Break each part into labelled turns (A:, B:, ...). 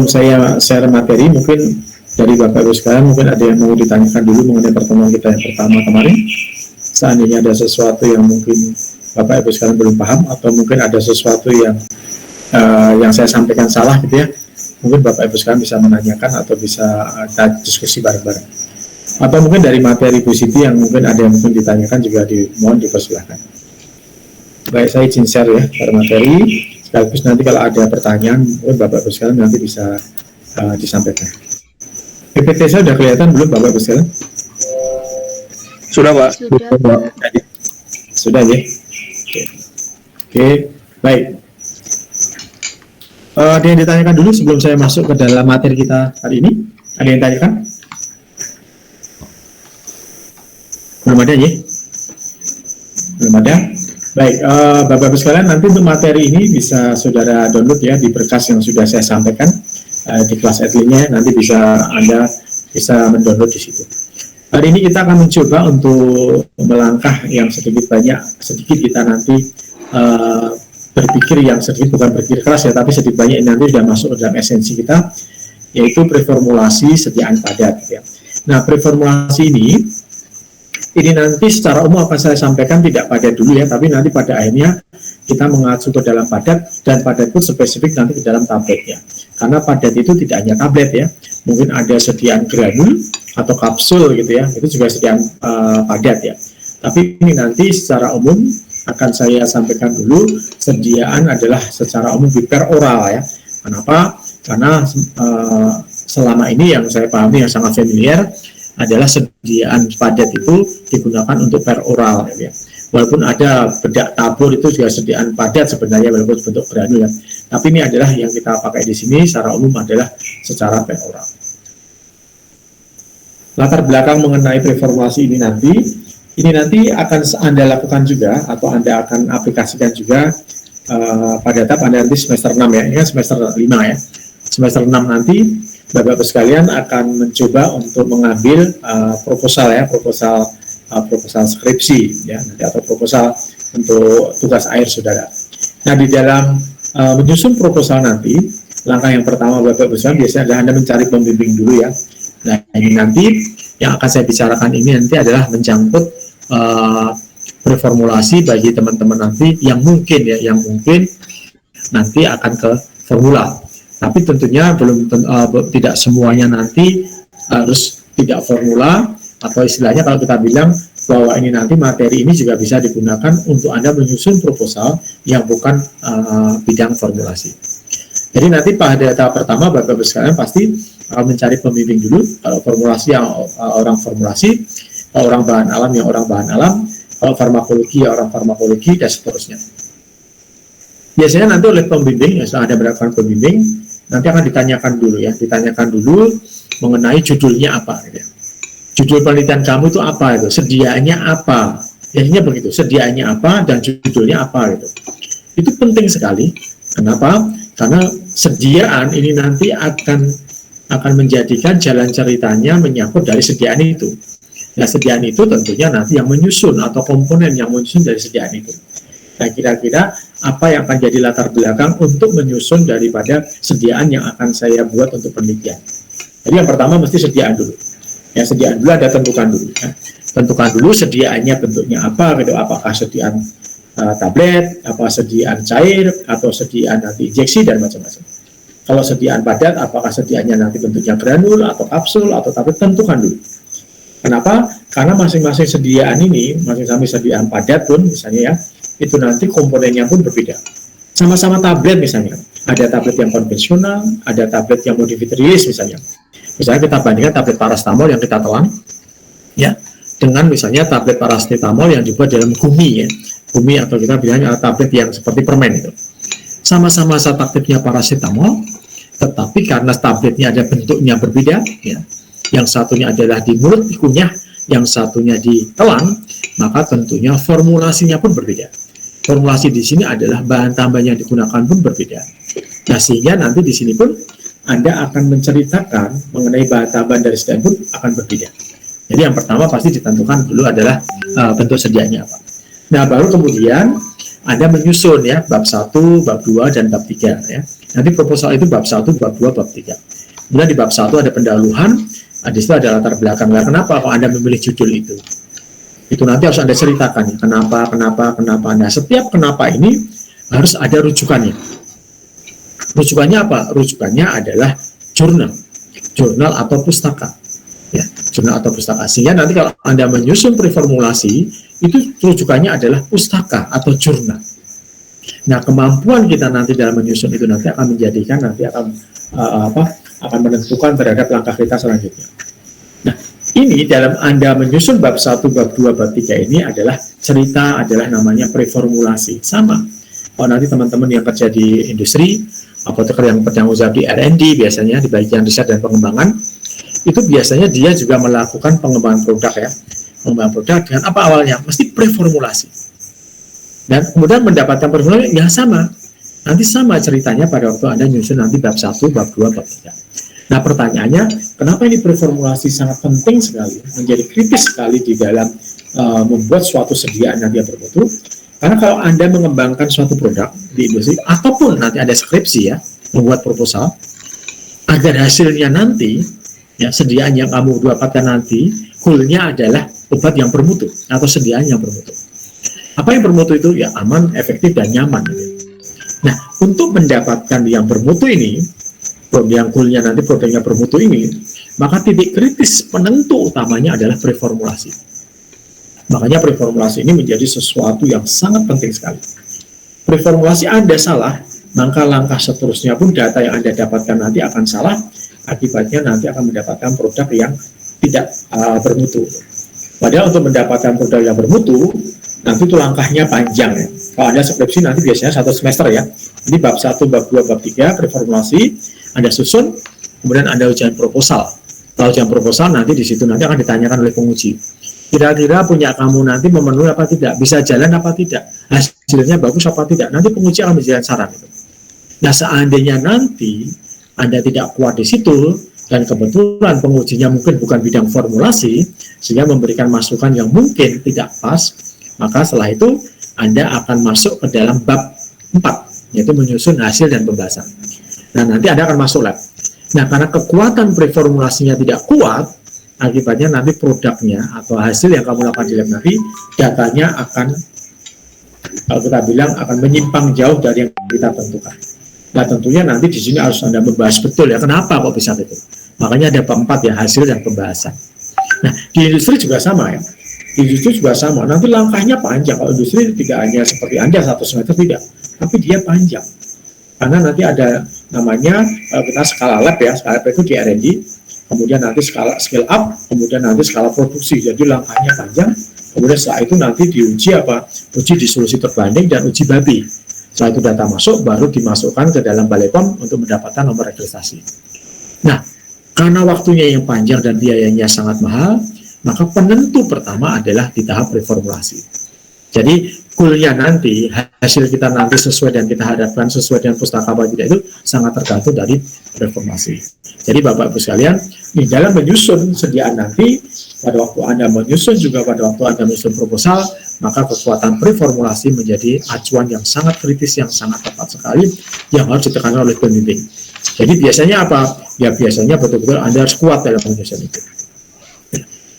A: saya share materi, mungkin dari Bapak Ibu sekalian mungkin ada yang mau ditanyakan dulu mengenai pertemuan kita yang pertama kemarin. Seandainya ada sesuatu yang mungkin Bapak Ibu sekalian belum paham, atau mungkin ada sesuatu yang saya sampaikan salah gitu ya, mungkin Bapak Ibu sekalian bisa menanyakan atau bisa kita diskusi bareng-bareng. Atau mungkin dari materi Bu Siti yang mungkin ada yang mungkin ditanyakan juga mohon dipersilahkan. Baik, saya izin share ya pada materi, sekaligus nanti kalau ada pertanyaan mungkin Bapak Ibu sekalian nanti bisa disampaikan. PPT saya sudah kelihatan belum Bapak Ibu sekalian?
B: Sudah, Pak.
A: Sudah ya. Oke, baik. Ada yang ditanyakan dulu sebelum saya masuk ke dalam materi kita hari ini? Ada yang ditanyakan? Belum ada ya? Belum ada? Baik, Bapak Ibu sekalian, nanti untuk materi ini bisa saudara download ya di berkas yang sudah saya sampaikan di kelas Edlingnya, nanti Anda bisa mendownload di situ. Hari ini kita akan mencoba untuk melangkah yang sedikit kita nanti berpikir yang sedikit, bukan berpikir keras ya, tapi sedikit banyak nanti sudah masuk ke dalam esensi kita, yaitu preformulasi sediaan padat ya. Nah, preformulasi ini nanti secara umum akan saya sampaikan tidak padat dulu ya, tapi nanti pada akhirnya kita mengacu ke dalam padat, dan padat pun spesifik nanti ke dalam tabletnya. Karena padat itu tidak hanya tablet ya, mungkin ada sediaan granul atau kapsul gitu ya, itu juga sediaan padat ya. Tapi ini nanti secara umum akan saya sampaikan dulu, sediaan adalah secara umum per oral ya. Kenapa? Karena selama ini yang saya pahami yang sangat familiar adalah sediaan padat itu digunakan untuk per oral ya. Walaupun ada bedak tabur itu juga sediaan padat sebenarnya walaupun bentuk granul ya. Tapi ini adalah yang kita pakai di sini secara umum adalah secara per oral. Latar belakang mengenai preformulasi ini nanti akan Anda lakukan juga atau Anda akan aplikasikan juga pada tahap Anda nanti semester 6 ya. Ini kan semester 5 ya. Semester 6 nanti Bapak-Bapak sekalian akan mencoba untuk mengambil proposal skripsi ya, nanti atau proposal untuk tugas akhir saudara. Nah, di dalam menyusun proposal nanti, langkah yang pertama Bapak-Bapak sekalian biasanya adalah Anda mencari pembimbing dulu ya. Nah, ini nanti yang akan saya bicarakan ini nanti adalah menyangkut preformulasi bagi teman-teman nanti yang mungkin nanti akan ke formula. Tapi tentunya tidak semuanya nanti harus tidak formula, atau istilahnya kalau kita bilang bahwa ini nanti materi ini juga bisa digunakan untuk Anda menyusun proposal yang bukan bidang formulasi. Jadi nanti pada tahap pertama Bapak-Bapak sekalian pasti mencari pembimbing dulu. Kalau formulasi yang orang formulasi, kalau orang bahan alam yang orang bahan alam, kalau farmakologi ya orang farmakologi, dan seterusnya. Biasanya nanti oleh pembimbing, setelah Anda mendapatkan pembimbing, nanti akan ditanyakan dulu mengenai judulnya apa gitu ya. Judul penelitian kamu itu apa itu, sediaannya apa, biasanya begitu, sediaannya apa dan judulnya apa gitu. Itu penting sekali. Kenapa? Karena sediaan ini nanti akan menjadikan jalan ceritanya menyangkut dari sediaan itu. Nah, sediaan itu tentunya nanti yang menyusun atau komponen yang menyusun dari sediaan itu. Nah, kira-kira apa yang akan jadi latar belakang untuk menyusun daripada sediaan yang akan saya buat untuk penelitian. Jadi yang pertama mesti sediaan dulu. Ya, sediaan dulu Anda tentukan dulu. Ya. Tentukan dulu sediaannya bentuknya apa, gitu. Apakah sediaan tablet, apa sediaan cair, atau sediaan nanti injeksi, dan macam-macam. Kalau sediaan padat, apakah sediaannya nanti bentuknya granul, atau kapsul, atau tablet, tentukan dulu. Kenapa? Karena masing-masing sediaan ini, masing-masing sediaan padat pun misalnya ya, itu nanti komponennya pun berbeda. Sama-sama tablet misalnya, ada tablet yang konvensional, ada tablet yang modified release misalnya. Misalnya kita bandingkan tablet paracetamol yang kita telan, ya, dengan misalnya tablet paracetamol yang dibuat dalam gumi ya, gumi atau kita bilangnya tablet yang seperti permen itu. Sama-sama tabletnya paracetamol, tetapi karena tabletnya ada bentuknya berbeda, ya, yang satunya adalah di mulut dikunyah, yang satunya ditelan, maka tentunya formulasinya pun berbeda. Formulasi di sini adalah bahan tambah yang digunakan pun berbeda. Nah, sehingga nanti di sini pun Anda akan menceritakan mengenai bahan tambahan dari sediaan pun akan berbeda. Jadi yang pertama pasti ditentukan dulu adalah bentuk sediaannya apa. Nah, baru kemudian Anda menyusun ya bab 1, bab 2, dan bab 3 ya. Nanti proposal itu bab 1, bab 2, bab 3. Kemudian di bab 1 ada pendahuluan, di situ ada latar belakang. Kenapa kok Anda memilih judul itu? Itu nanti harus Anda ceritakan ya. Kenapa. Nah, setiap kenapa ini harus ada rujukannya. Rujukannya apa? Rujukannya adalah jurnal atau pustaka. Ya, jurnal atau pustaka. Sehingga nanti kalau Anda menyusun preformulasi, itu rujukannya adalah pustaka atau jurnal. Nah, kemampuan kita nanti dalam menyusun itu nanti akan menjadikan akan menentukan terhadap langkah kita selanjutnya. Nah, ini dalam Anda menyusun bab 1, bab 2, bab 3 ini adalah cerita, adalah namanya preformulasi. Sama. Kalau nanti teman-teman yang kerja di industri, apoteker yang bertanggung jawab di R&D biasanya di bagian riset dan pengembangan, itu biasanya dia juga melakukan pengembangan produk ya. Pengembangan produk dengan apa awalnya? Mesti preformulasi. Dan kemudian mendapatkan preformulasi yang sama. Nanti sama ceritanya pada waktu Anda nyusun nanti bab 1, bab 2, bab 3. Nah, pertanyaannya, kenapa ini preformulasi sangat penting sekali, menjadi kritis sekali di dalam membuat suatu sediaan nanti yang bermutu? Karena kalau Anda mengembangkan suatu produk di industri, ataupun nanti ada skripsi ya, membuat proposal, agar hasilnya nanti, ya sediaan yang kamu dapatkan nanti, goalnya adalah obat yang bermutu, atau sediaan yang bermutu. Apa yang bermutu itu? Ya aman, efektif, dan nyaman. Nah, untuk mendapatkan yang bermutu ini, yang goalnya nanti produknya bermutu ini, maka titik kritis penentu utamanya adalah preformulasi. Makanya preformulasi ini menjadi sesuatu yang sangat penting sekali. Preformulasi Anda salah, maka langkah seterusnya pun data yang Anda dapatkan nanti akan salah, akibatnya nanti akan mendapatkan produk yang tidak bermutu. Padahal untuk mendapatkan produk yang bermutu, nanti itu langkahnya panjang ya. Kalau Anda skripsi nanti biasanya 1 semester ya. Ini bab 1, bab 2, bab 3, preformulasi, Anda susun, kemudian Anda ujian proposal. Kalau ujian proposal nanti di situ nanti akan ditanyakan oleh penguji. Kira-kira punya kamu nanti memenuhi apa tidak, bisa jalan apa tidak, hasilnya bagus apa tidak, nanti penguji akan memberikan saran itu. Nah, seandainya nanti Anda tidak kuat di situ, dan kebetulan pengujinya mungkin bukan bidang formulasi, sehingga memberikan masukan yang mungkin tidak pas, maka setelah itu Anda akan masuk ke dalam bab 4, yaitu menyusun hasil dan pembahasan. Nah, nanti Anda akan masuk lab. Nah, karena kekuatan preformulasinya tidak kuat, akibatnya nanti produknya atau hasil yang kamu lakukan di lab nanti, datanya akan, kalau kita bilang, akan menyimpang jauh dari yang kita tentukan. Nah, tentunya nanti di sini harus Anda membahas betul ya, kenapa kok bisa begitu. Makanya ada bab 4 ya, hasil dan pembahasan. Nah, di industri juga sama ya. Di industri juga sama, nanti langkahnya panjang. Kalau industri tidak hanya seperti Anda 1 semester, tidak, tapi dia panjang. Karena nanti ada namanya, kita skala lab ya, skala lab itu di R&D, kemudian nanti skala scale up, kemudian nanti skala produksi. Jadi langkahnya panjang, kemudian setelah itu nanti diuji apa? Uji disolusi terbanding dan uji babi. Setelah itu data masuk, baru dimasukkan ke dalam balai POM untuk mendapatkan nomor registrasi. Nah, karena waktunya yang panjang dan biayanya sangat mahal, maka penentu pertama adalah di tahap reformulasi. Jadi, goalnya nanti, hasil kita nanti sesuai dan kita harapkan sesuai dengan pustaka apa tidak itu sangat tergantung dari reformasi. Jadi Bapak-Ibu sekalian, di dalam menyusun sediaan nanti, pada waktu Anda menyusun juga pada waktu Anda menyusun proposal, maka kekuatan preformulasi menjadi acuan yang sangat kritis, yang sangat tepat sekali, yang harus ditekankan oleh pembimbing. Jadi biasanya apa? Ya biasanya betul-betul Anda harus kuat dalam menyusun itu.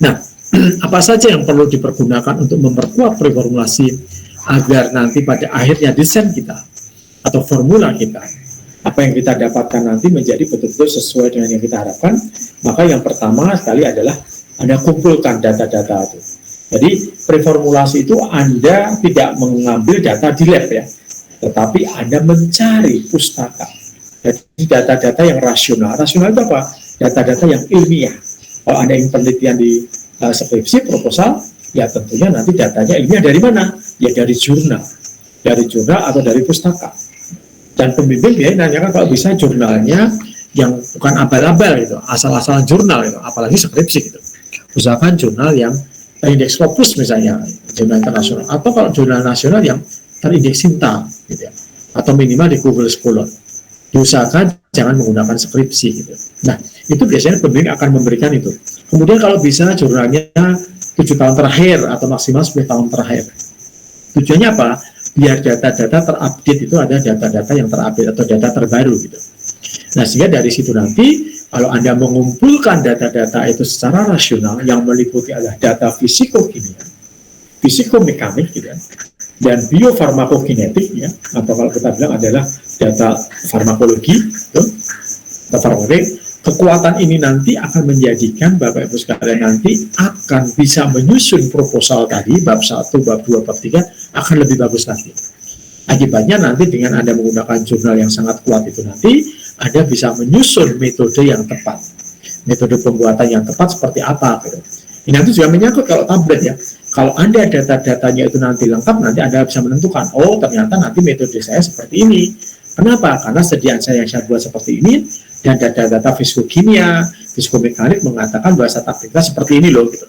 A: Nah, apa saja yang perlu dipergunakan untuk memperkuat preformulasi agar nanti pada akhirnya desain kita atau formula kita, apa yang kita dapatkan nanti menjadi betul-betul sesuai dengan yang kita harapkan. Maka yang pertama sekali adalah Anda kumpulkan data-data itu. Jadi preformulasi itu Anda tidak mengambil data di lab ya, tetapi Anda mencari pustaka. Jadi data-data yang rasional. Rasional itu apa? Data-data yang ilmiah. Kalau Anda ingin penelitian di skripsi, proposal, ya tentunya nanti datanya ilmiah dari mana? Ya dari jurnal atau dari pustaka. Dan pembimbing dia nanyakan kalau bisa jurnalnya yang bukan abal-abal gitu, asal-asalan jurnal gitu, apalagi skripsi gitu. Usahakan jurnal yang terindeks Scopus misalnya, jurnal internasional, atau kalau jurnal nasional yang terindeks Sinta gitu ya, atau minimal di Google Scholar. Diusahakan jangan menggunakan skripsi gitu. Nah, itu biasanya pembimbing akan memberikan itu. Kemudian kalau bisa jurnalnya 7 tahun terakhir atau maksimal 10 tahun terakhir. Tujuannya apa? biar data-data terupdate itu ada data-data yang terupdate atau data terbaru gitu. Nah, sehingga dari situ nanti kalau Anda mengumpulkan data-data itu secara rasional yang meliputi adalah data fisikokimia, fisikomekanik gitu ya, dan biofarmakokinetik ya, atau kalau kita bilang adalah data farmakologi gitu, atau farmakologi. Kekuatan ini nanti akan menjadikan Bapak Ibu sekalian nanti akan bisa menyusun proposal tadi, bab 1, bab 2, bab 3 akan lebih bagus lagi. Akibatnya nanti dengan Anda menggunakan jurnal yang sangat kuat itu nanti, Anda bisa menyusun metode yang tepat. Metode pembuatan yang tepat seperti apa gitu. Ini nanti juga menyangkut kalau tablet ya. Kalau Anda data-datanya itu nanti lengkap, nanti Anda bisa menentukan, oh ternyata nanti metode saya seperti ini. Kenapa? Karena sediaan saya yang saya buat seperti ini, dan data-data fisikokimia, fisikomekanik mengatakan bahwa aktivitas seperti ini loh gitu.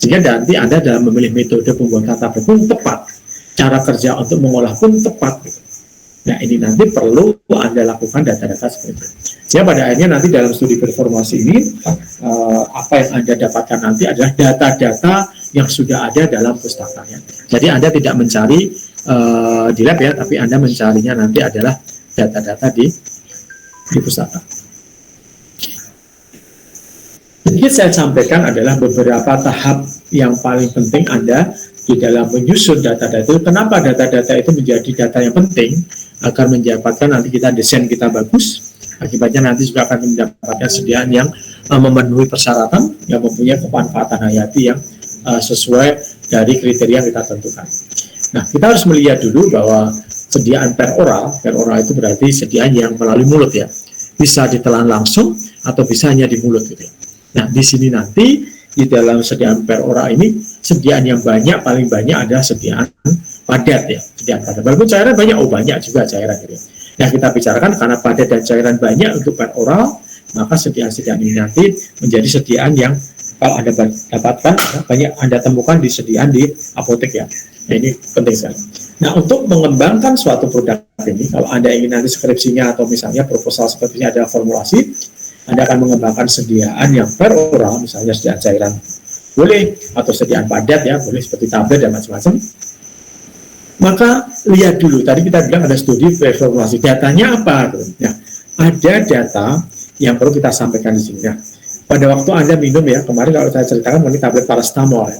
A: Sehingga nanti Anda dalam memilih metode pembuatan tablet pun tepat, cara kerja untuk mengolah pun tepat gitu. Nah ini nanti perlu Anda lakukan data-data seperti itu. Sehingga pada akhirnya nanti dalam studi performance ini apa yang Anda dapatkan nanti adalah data-data yang sudah ada dalam pustakanya. Jadi Anda tidak mencari di lab ya, tapi Anda mencarinya nanti adalah data-data di pustaka. Yang saya sampaikan adalah beberapa tahap yang paling penting Anda di dalam menyusun data-data itu. Kenapa data-data itu menjadi data yang penting? Agar mendapatkan nanti kita desain kita bagus, akibatnya nanti juga akan mendapatkan sediaan yang memenuhi persyaratan, yang mempunyai kemanfaatan hayati yang sesuai dari kriteria yang kita tentukan. Nah, kita harus melihat dulu bahwa sediaan per oral itu berarti sediaan yang melalui mulut ya, bisa ditelan langsung atau bisa hanya di mulut gitu. Nah, di sini nanti di dalam sediaan per oral ini sediaan yang banyak, paling banyak ada sediaan padat ya, sediaan padat. Walaupun cairan banyak, banyak juga cairan gitu. Yang kita bicarakan karena padat dan cairan banyak untuk per oral, maka sediaan-sediaan ini nanti menjadi sediaan yang kalau Anda dapatkan banyak Anda temukan di sediaan di apotek ya. Nah, ini penting sekali. Nah, untuk mengembangkan suatu produk ini, kalau Anda ingin nanti skripsinya atau misalnya proposal skripsinya adalah formulasi, Anda akan mengembangkan sediaan yang per oral, misalnya sediaan cairan boleh, atau sediaan padat ya, boleh seperti tablet dan macam-macam. Maka lihat dulu, tadi kita bilang ada studi formulasi, datanya apa? Nah, ada data yang perlu kita sampaikan di sini. Nah, pada waktu Anda minum ya, kemarin kalau saya ceritakan mengenai tablet paracetamol ya.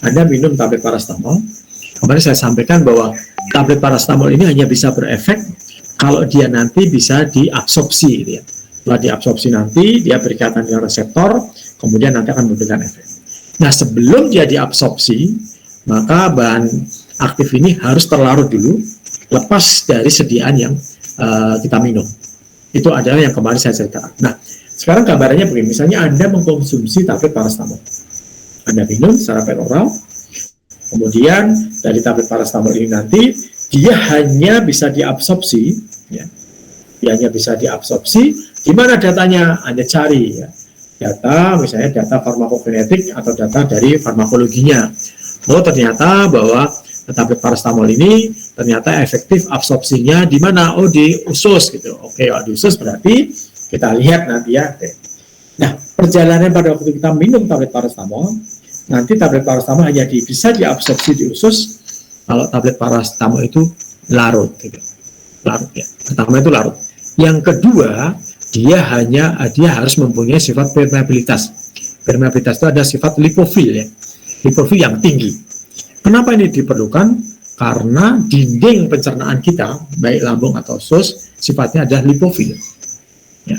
A: Anda minum tablet paracetamol, kemarin saya sampaikan bahwa tablet paracetamol ini hanya bisa berefek kalau dia nanti bisa diabsorpsi gitu ya. Setelah diabsorpsi nanti, dia berikatan dengan reseptor, kemudian nanti akan memberikan efek. Nah, sebelum dia diabsorpsi, maka bahan aktif ini harus terlarut dulu, lepas dari sediaan yang kita minum. Itu adalah yang kemarin saya ceritakan. Nah, sekarang gambarannya begini, misalnya Anda mengkonsumsi tablet paracetamol. Anda minum secara per oral, kemudian dari tablet paracetamol ini nanti, dia hanya bisa diabsorpsi, ya. Dia hanya bisa diabsorpsi, di mana datanya Anda cari, ya. Data, misalnya data farmakokinetik atau data dari farmakologinya. Oh, ternyata bahwa tablet paracetamol ini ternyata efektif absorpsinya di mana? Oh, di usus gitu. Oke, di usus berarti kita lihat nanti ya. Nah, perjalanan pada waktu kita minum tablet paracetamol, nanti tablet paracetamol hanya bisa diabsorpsi di usus kalau tablet paracetamol itu larut gitu. Larut ya. Pertama itu larut. Yang kedua, dia harus mempunyai sifat permeabilitas. Permeabilitas itu ada sifat lipofil ya. Lipofil yang tinggi. Kenapa ini diperlukan? Karena dinding pencernaan kita, baik lambung atau usus, sifatnya adalah lipofil. Ya.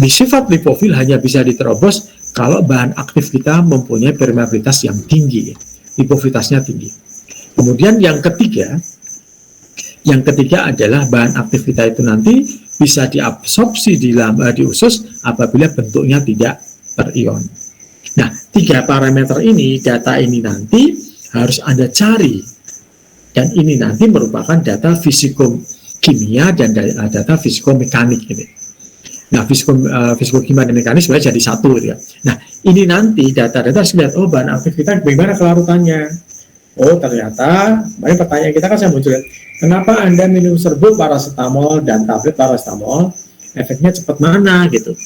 A: Di sifat lipofil hanya bisa diterobos kalau bahan aktif kita mempunyai permeabilitas yang tinggi, lipofilitasnya tinggi. Kemudian yang ketiga adalah bahan aktif kita itu nanti bisa diabsorpsi di usus apabila bentuknya tidak berion. Nah, 3 parameter ini, data ini nanti harus Anda cari, dan ini nanti merupakan data fisikokimia dan data fisikomekanik gitu. Nah, fisikokimia dan mekanis sebenarnya jadi satu gitu ya. Nah, ini nanti data-data harus lihat, oh bahan aktif kita bagaimana kelarutannya. Oh, ternyata, pertanyaan kita kan saya muncul, kenapa Anda minum serbuk paracetamol dan tablet paracetamol, efeknya cepat mana gitu.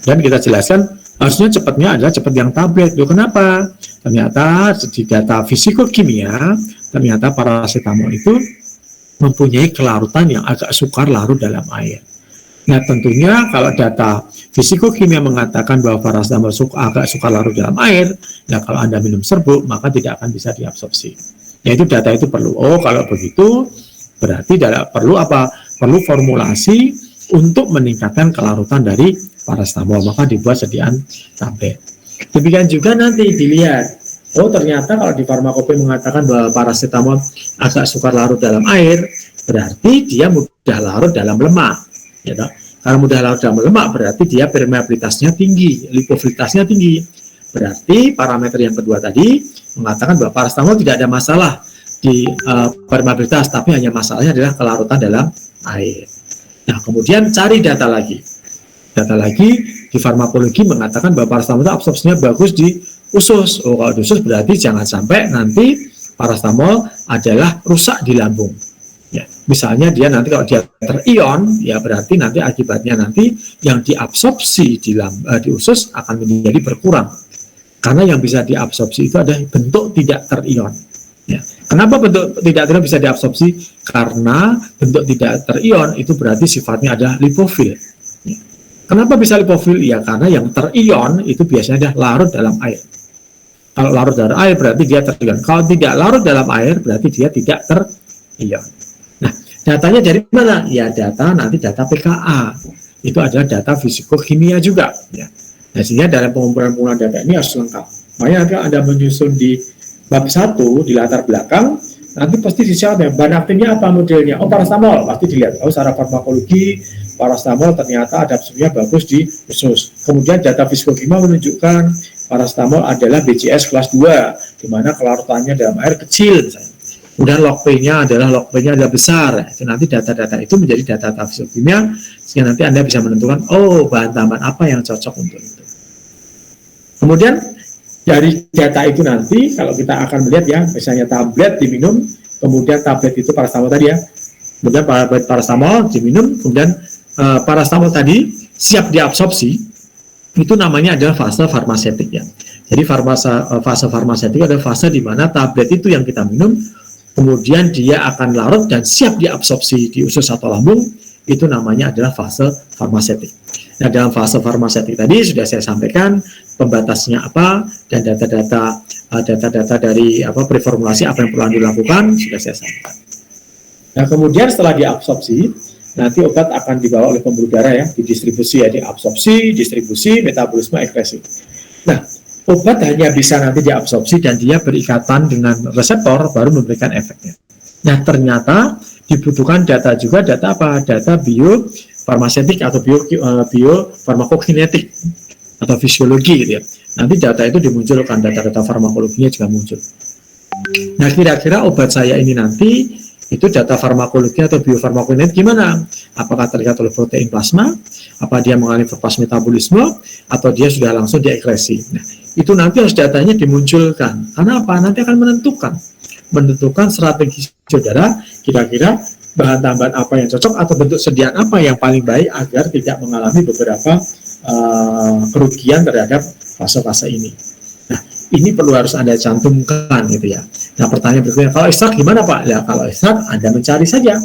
A: Dan kita jelaskan, harusnya cepatnya adalah cepat yang tablet. Loh, kenapa? Ternyata di data fisikokimia, ternyata paracetamol itu mempunyai kelarutan yang agak sukar larut dalam air. Nah, tentunya kalau data fisikokimia mengatakan bahwa paracetamol agak sukar larut dalam air, nah kalau Anda minum serbuk, maka tidak akan bisa diabsorpsi. Yaitu data itu perlu. Oh, kalau begitu, berarti perlu apa? Perlu formulasi untuk meningkatkan kelarutan dari paracetamol, maka dibuat sediaan tablet. Demikian juga nanti dilihat, oh ternyata kalau di farmakope mengatakan bahwa paracetamol agak sukar larut dalam air, berarti dia mudah larut dalam lemak. Ya, kalau mudah larut dalam lemak berarti dia permeabilitasnya tinggi, lipofilitasnya tinggi. Berarti parameter yang kedua tadi mengatakan bahwa paracetamol tidak ada masalah di permeabilitas, tapi hanya masalahnya adalah kelarutan dalam air. Nah, kemudian cari data lagi. Data lagi di farmakologi mengatakan bahwa paracetamol itu absorpsinya bagus di usus. Oh, kalau di usus berarti jangan sampai nanti paracetamol adalah rusak di lambung. Ya, misalnya dia nanti kalau dia terion, ya berarti nanti akibatnya nanti yang diabsorpsi di usus akan menjadi berkurang. Karena yang bisa diabsorpsi itu adalah bentuk tidak terion. Ya. Kenapa bentuk tidak terion bisa diabsorpsi? Karena bentuk tidak terion itu berarti sifatnya adalah lipofil. Ya. Kenapa bisa lipofil? Ya karena yang terion itu biasanya adalah larut dalam air. Kalau larut dalam air berarti dia terion. Kalau tidak larut dalam air berarti dia tidak terion. Datanya dari mana? Ya data PKA. Itu adalah data fisikokimia juga. Ya. Nah, sehingga dalam pengumpulan data ini harus lengkap. Makanya Anda menyusun di bab 1 di latar belakang, nanti pasti disiapkan bahan aktifnya apa modelnya. Oh, paracetamol pasti dilihat. Oh, secara farmakologi paracetamol ternyata adaptasinya bagus di usus. Kemudian data fisikokimia menunjukkan paracetamol adalah BCS kelas 2, di mana kelarutannya dalam air kecil misalnya. Kemudian log P-nya adalah besar. Itu nanti data-data itu menjadi data fisikokimia, sehingga nanti Anda bisa menentukan, oh bahan tambahan apa yang cocok untuk itu. Kemudian dari data itu nanti, kalau kita akan melihat ya, misalnya tablet diminum, kemudian tablet itu paracetamol tadi ya, kemudian paracetamol diminum, kemudian paracetamol tadi siap diabsorpsi, itu namanya adalah fase farmasetik ya. Jadi fase farmasetik adalah fase di mana tablet itu yang kita minum, kemudian dia akan larut dan siap diabsorpsi di usus atau lambung, itu namanya adalah fase farmasetik. Nah, dalam fase farmasetik tadi sudah saya sampaikan pembatasnya apa dan data-data dari preformulasi apa yang perlu dilakukan sudah saya sampaikan. Nah, kemudian setelah diabsorpsi, nanti obat akan dibawa oleh pembuluh darah ya, didistribusi ya, diabsorpsi, distribusi, metabolisme, ekskresi. Nah, obat hanya bisa nanti diabsorpsi dan dia berikatan dengan reseptor baru memberikan efeknya. Nah, ternyata dibutuhkan data juga, data apa? Data biofarmasetik atau biofarmakokinetik atau fisiologi gitu ya. Nanti data itu dimunculkan, data-data farmakologinya juga muncul. Nah, kira-kira obat saya ini nanti itu data farmakologi atau biofarmakokinetik gimana? Apakah terlihat oleh protein plasma? Apa dia mengalami pas metabolisme? Atau dia sudah langsung diekresi? Nah, itu nanti harus datanya dimunculkan. Karena apa? Nanti akan menentukan strategi saudara, kira-kira bahan tambahan apa yang cocok atau bentuk sediaan apa yang paling baik agar tidak mengalami beberapa kerugian terhadap fase-fase ini. Nah, ini perlu harus Anda cantumkan gitu ya. Nah, pertanyaan berikutnya, kalau ekstrak gimana Pak? Ya, kalau ekstrak Anda mencari saja.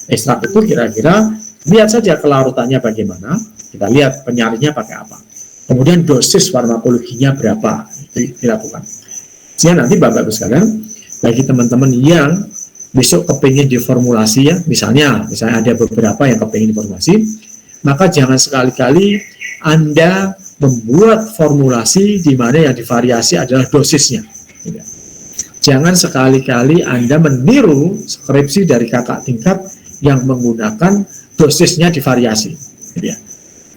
A: Ekstrak itu kira-kira lihat saja kelarutannya bagaimana, kita lihat penyaringnya pakai apa. Kemudian dosis farmakologinya berapa, itu dilakukan. Sehingga nanti Bapak-Ibu sekalian, bagi teman-teman yang besok kepingin diformulasi ya, misalnya ada beberapa yang kepingin diformulasi, maka jangan sekali-kali Anda membuat formulasi di mana yang divariasi adalah dosisnya. Jangan sekali-kali Anda meniru skripsi dari kakak tingkat yang menggunakan dosisnya divariasi.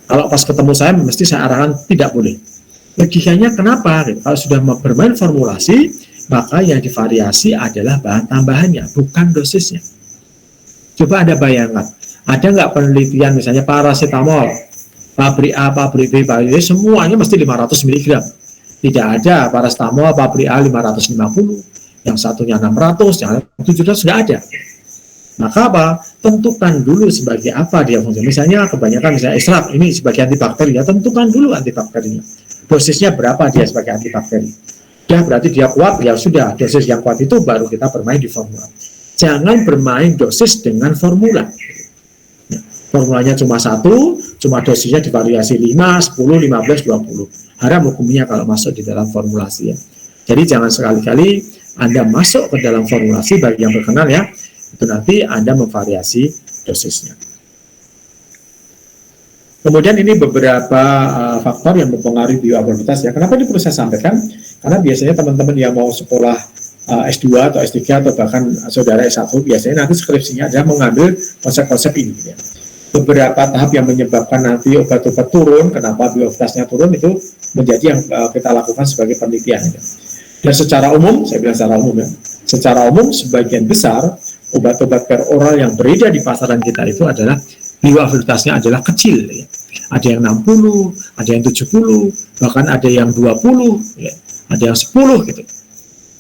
A: Kalau pas ketemu saya, mesti saya arahkan tidak boleh. Logikanya kenapa? Kalau sudah bermain formulasi, maka yang divariasi adalah bahan tambahannya, bukan dosisnya. Coba Anda bayangkan, ada nggak penelitian misalnya paracetamol, pabrik A, pabrik B, pabrik B, semuanya mesti 500 mg. Tidak ada paracetamol, pabrik A 550, yang satunya 600, yang 700 sudah ada. Maka apa? Tentukan dulu sebagai apa dia fungsi. Misalnya kebanyakan misalnya ekstrak ini sebagai antibakteri, ya tentukan dulu antibakterinya. Dosisnya berapa dia sebagai antibakteri. Ya berarti dia kuat, ya sudah, dosis yang kuat itu baru kita bermain di formula. Jangan bermain dosis dengan formula. Formulanya cuma satu, cuma dosisnya divariasi 5, 10, 15, 20. Haram hukumnya kalau masuk di dalam formulasi ya. Jadi jangan sekali-kali Anda masuk ke dalam formulasi, bagi yang berkenan ya, itu nanti Anda memvariasi dosisnya. Kemudian ini beberapa faktor yang mempengaruhi bioavailabilitas ya. Kenapa ini perlu saya sampaikan? Karena biasanya teman-teman yang mau sekolah S2 atau S3 atau bahkan saudara S1 biasanya nanti skripsinya adalah mengambil konsep-konsep ini ya. Beberapa tahap yang menyebabkan nanti obat-obat turun, kenapa bioavailabilitasnya turun itu menjadi yang kita lakukan sebagai penelitian ya. Dan secara umum, saya bilang secara umum ya, secara umum sebagian besar obat-obat peroral yang beredar di pasaran kita itu adalah bioavailabilitasnya adalah kecil ya. Ada yang 60, ada yang 70, bahkan ada yang 20 ya. Ada yang 10 gitu.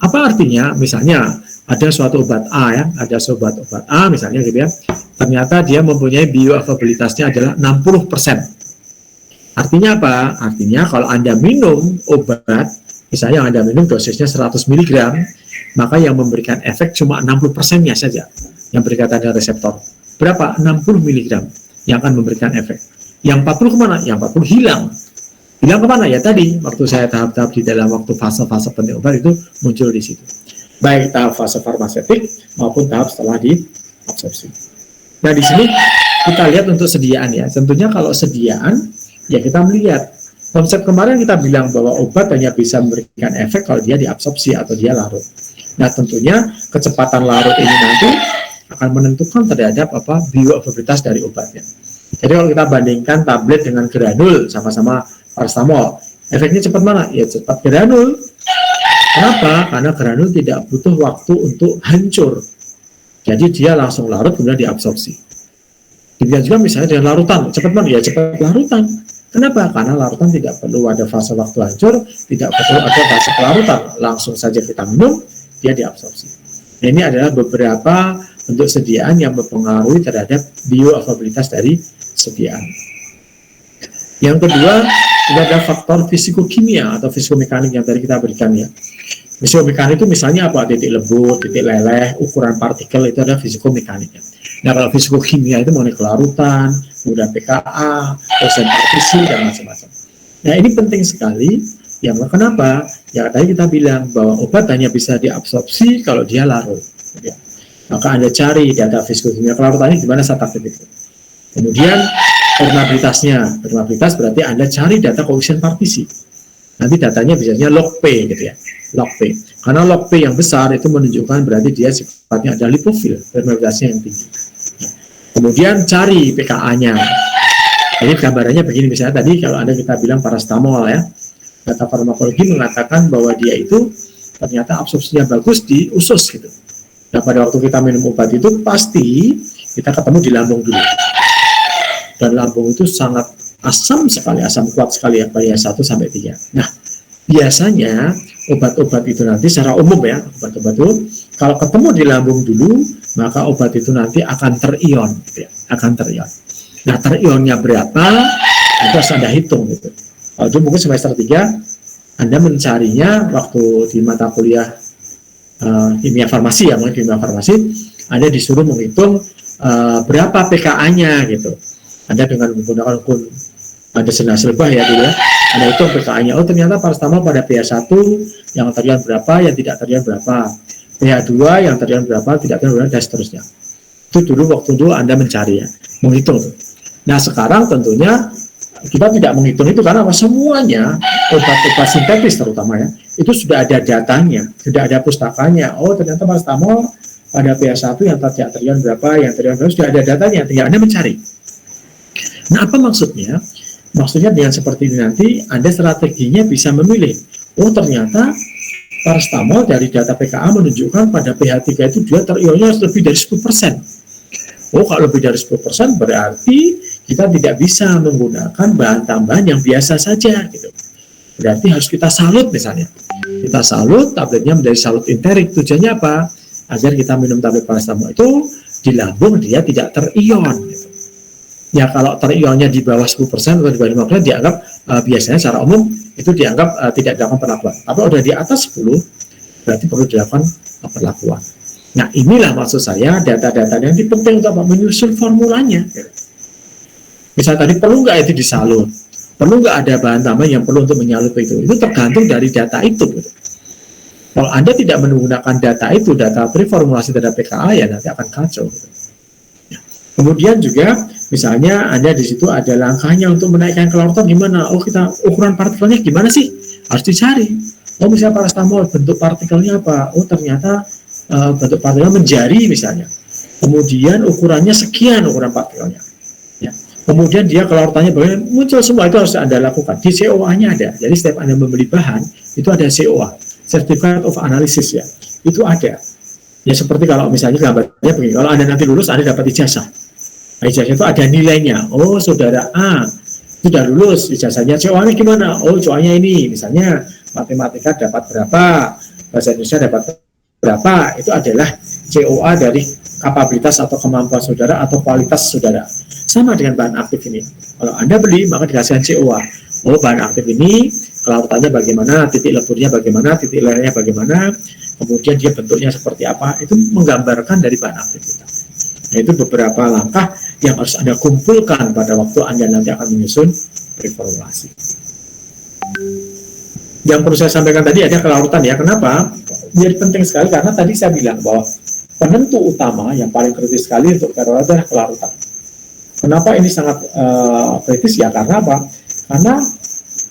A: Apa artinya? Misalnya ada suatu obat A ya, ada obat A misalnya gitu ya, ternyata dia mempunyai bioavailabilitasnya adalah 60%. Artinya apa? Artinya kalau Anda minum obat, misalnya Anda minum dosisnya 100 mg, maka yang memberikan efek cuma 60%-nya saja yang berkaitan dengan reseptor. Berapa? 60 mg yang akan memberikan efek. Yang 40 kemana? Yang 40 hilang. Hilang kemana? Ya tadi, waktu saya tahap-tahap di dalam waktu fase-fase penting obat itu muncul di situ. Baik tahap fase farmaseutik maupun tahap setelah diabsorpsi. Nah di sini kita lihat untuk sediaan ya. Tentunya kalau sediaan, ya kita melihat konsep kemarin kita bilang bahwa obat hanya bisa memberikan efek kalau dia diabsorpsi atau dia larut. Nah tentunya kecepatan larut ini nanti akan menentukan terhadap bioavailabilitas dari obatnya. Jadi kalau kita bandingkan tablet dengan granul sama-sama paracetamol, efeknya cepat mana? Ya cepat granul. Kenapa? Karena granul tidak butuh waktu untuk hancur. Jadi dia langsung larut kemudian diabsorpsi. Demikian juga misalnya dengan larutan, cepat mana? Ya cepat larutan. Kenapa? Karena larutan tidak perlu ada fase waktu hancur, tidak perlu ada fase pelarutan. Langsung saja kita minum, dia diabsorpsi. Nah, ini adalah beberapa bentuk sediaan yang mempengaruhi terhadap bioavailabilitas dari sediaan. Yang kedua, ini ada faktor fisikokimia atau fisikomekanik yang tadi kita berikan ya. Fisikomekanik itu misalnya apa? Titik lembut, titik leleh, ukuran partikel itu adalah fisikomekaniknya. Nah kalau fisikokimia itu mengenai kelarutan, kemudian pKa, persen partisi dan macam-macam. Nah ini penting sekali. Yang kenapa? Ya tadi kita bilang bahwa obat hanya bisa diabsorpsi kalau dia larut. Ya. Maka Anda cari data fisikokimia kelarutannya di mana saat aktif. Kemudian permeabilitasnya, permeabilitas berarti Anda cari data koefisien partisi. Nanti datanya biasanya log P gitu ya, log P. Karena log P yang besar itu menunjukkan berarti dia sifatnya ada lipofil, permeabilitasnya yang tinggi. Kemudian cari pKa-nya. Ini gambarannya begini misalnya tadi kalau Anda kita bilang paracetamol ya, data farmakologi mengatakan bahwa dia itu ternyata absorpsinya bagus di usus gitu. Nah pada waktu kita minum obat itu pasti kita ketemu di lambung dulu. Dan lambung itu sangat asam sekali, asam kuat sekali ya, pada 1 sampai 3. Nah, biasanya obat-obat itu nanti secara umum ya, obat-obat itu kalau ketemu di lambung dulu, maka obat itu nanti akan terion, gitu ya, akan terion. Nah, terionnya berapa? Itu harus Anda hitung gitu. Kalau itu mungkin semester 3, Anda mencarinya waktu di mata kuliah kimia farmasi ya, mungkin kimia farmasi, Anda disuruh menghitung berapa pKa-nya gitu. Anda dengan menggunakan ada senas lebah ya dulu ya, Anda hitung pKa-nya. Oh ternyata paracetamol pada pH 1 yang terion berapa, yang tidak terion berapa, pH 2 yang terion berapa, tidak terion berapa, dan seterusnya. Itu dulu waktu dulu Anda mencari ya, menghitung. Nah sekarang tentunya kita tidak menghitung itu karena semuanya obat-obat sintetis terutama ya, itu sudah ada datanya, sudah ada pustakanya. Oh ternyata paracetamol pada pH 1 yang tidak terion berapa, yang terion berapa, sudah ada datanya, tinggal Anda mencari. Nah, apa maksudnya? Maksudnya dengan seperti ini nanti Anda strateginya bisa memilih. Oh, ternyata paracetamol dari data pKa menunjukkan pada pH 3 itu dia terionnya lebih dari 10%. Oh, kalau lebih dari 10% berarti kita tidak bisa menggunakan bahan tambahan yang biasa saja gitu. Berarti harus kita salut misalnya. Kita salut, tabletnya menjadi salut enterik. Tujuannya apa? Agar kita minum tablet paracetamol itu di lambung dia tidak terion gitu. Ya kalau terionnya di bawah 10% atau di bawah 5% dianggap biasanya secara umum itu dianggap tidak dilakukan perlakuan. Tapi udah di atas 10 berarti perlu dilakukan perlakuan. Nah inilah maksud saya data-data yang penting untuk menyusun formulanya. Misal tadi perlu nggak itu disalur, perlu nggak ada bahan tambah yang perlu untuk menyalur itu tergantung dari data itu. Gitu. Kalau Anda tidak menggunakan data itu, data preformulasi data PKA ya nanti akan kacau. Gitu. Kemudian juga misalnya Anda di situ ada langkahnya untuk menaikkan kelarutan gimana? Oh kita ukuran partikelnya gimana sih? Harus dicari. Oh misalnya paracetamol bentuk partikelnya apa? Oh ternyata bentuk partikelnya menjari misalnya. Kemudian ukurannya sekian ukuran partikelnya. Ya. Kemudian dia kelarutannya bagaimana? Muncul semua itu harus Anda lakukan. Di COA-nya ada. Jadi setiap Anda membeli bahan itu ada COA, Certificate of Analysis ya. Itu ada. Ya seperti kalau misalnya gambarnya begini. Kalau Anda nanti lulus Anda dapat ijazah. Ijazah itu ada nilainya. Oh, saudara A sudah lulus, ijazahnya COA-nya gimana? Oh, COA-nya ini, misalnya matematika dapat berapa, bahasa Indonesia dapat berapa. Itu adalah COA dari kapabilitas atau kemampuan saudara atau kualitas saudara. Sama dengan bahan aktif ini. Kalau Anda beli, maka dikasihkan COA. Oh, bahan aktif ini kelarutannya bagaimana, titik leburnya bagaimana, titik lernya bagaimana, kemudian dia bentuknya seperti apa. Itu menggambarkan dari bahan aktif kita. Itu beberapa langkah yang harus Anda kumpulkan pada waktu Anda nanti akan menyusun preformulasi. Yang perlu saya sampaikan tadi ada kelarutan ya. Kenapa? Jadi penting sekali karena tadi saya bilang bahwa penentu utama yang paling kritis sekali untuk kelarutan adalah kelarutan. Kenapa ini sangat kritis ya? Karena apa? Karena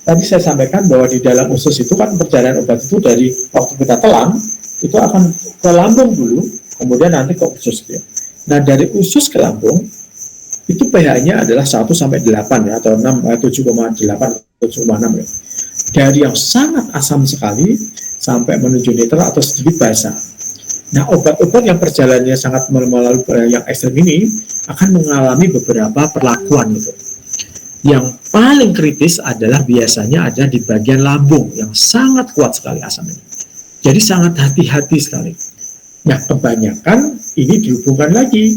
A: tadi saya sampaikan bahwa di dalam usus itu kan perjalanan obat itu dari waktu kita telan itu akan ke lambung dulu, kemudian nanti ke usus ya. Nah, dari usus ke lambung, itu pH-nya adalah 1 sampai 8 ya, atau 7,8, 7,6 ya. Dari yang sangat asam sekali, sampai menuju netral atau sedikit basah. Nah, obat-obat yang perjalanannya sangat melalui yang ekstrem ini, akan mengalami beberapa perlakuan gitu. Yang paling kritis adalah biasanya ada di bagian lambung, yang sangat kuat sekali asam ini. Jadi sangat hati-hati sekali. Nah, kebanyakan ini dihubungkan lagi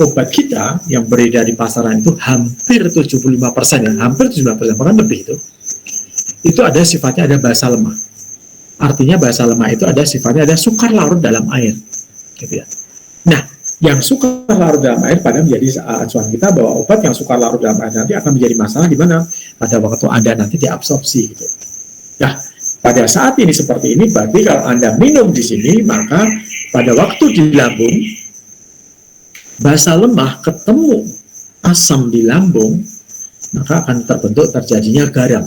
A: obat kita yang beredar di pasaran itu hampir 75% ya, hampir 75%, bahkan lebih itu ada sifatnya ada basa lemah. Artinya basa lemah itu ada sifatnya ada sukar larut dalam air, gitu ya. Nah, yang sukar larut dalam air pada menjadi acuan kita bahwa obat yang sukar larut dalam air nanti akan menjadi masalah di mana pada waktu Anda nanti diabsorpsi, gitu. Nah, pada saat ini seperti ini, berarti kalau Anda minum di sini, maka pada waktu di lambung, basa lemah ketemu asam di lambung, maka akan terjadinya garam.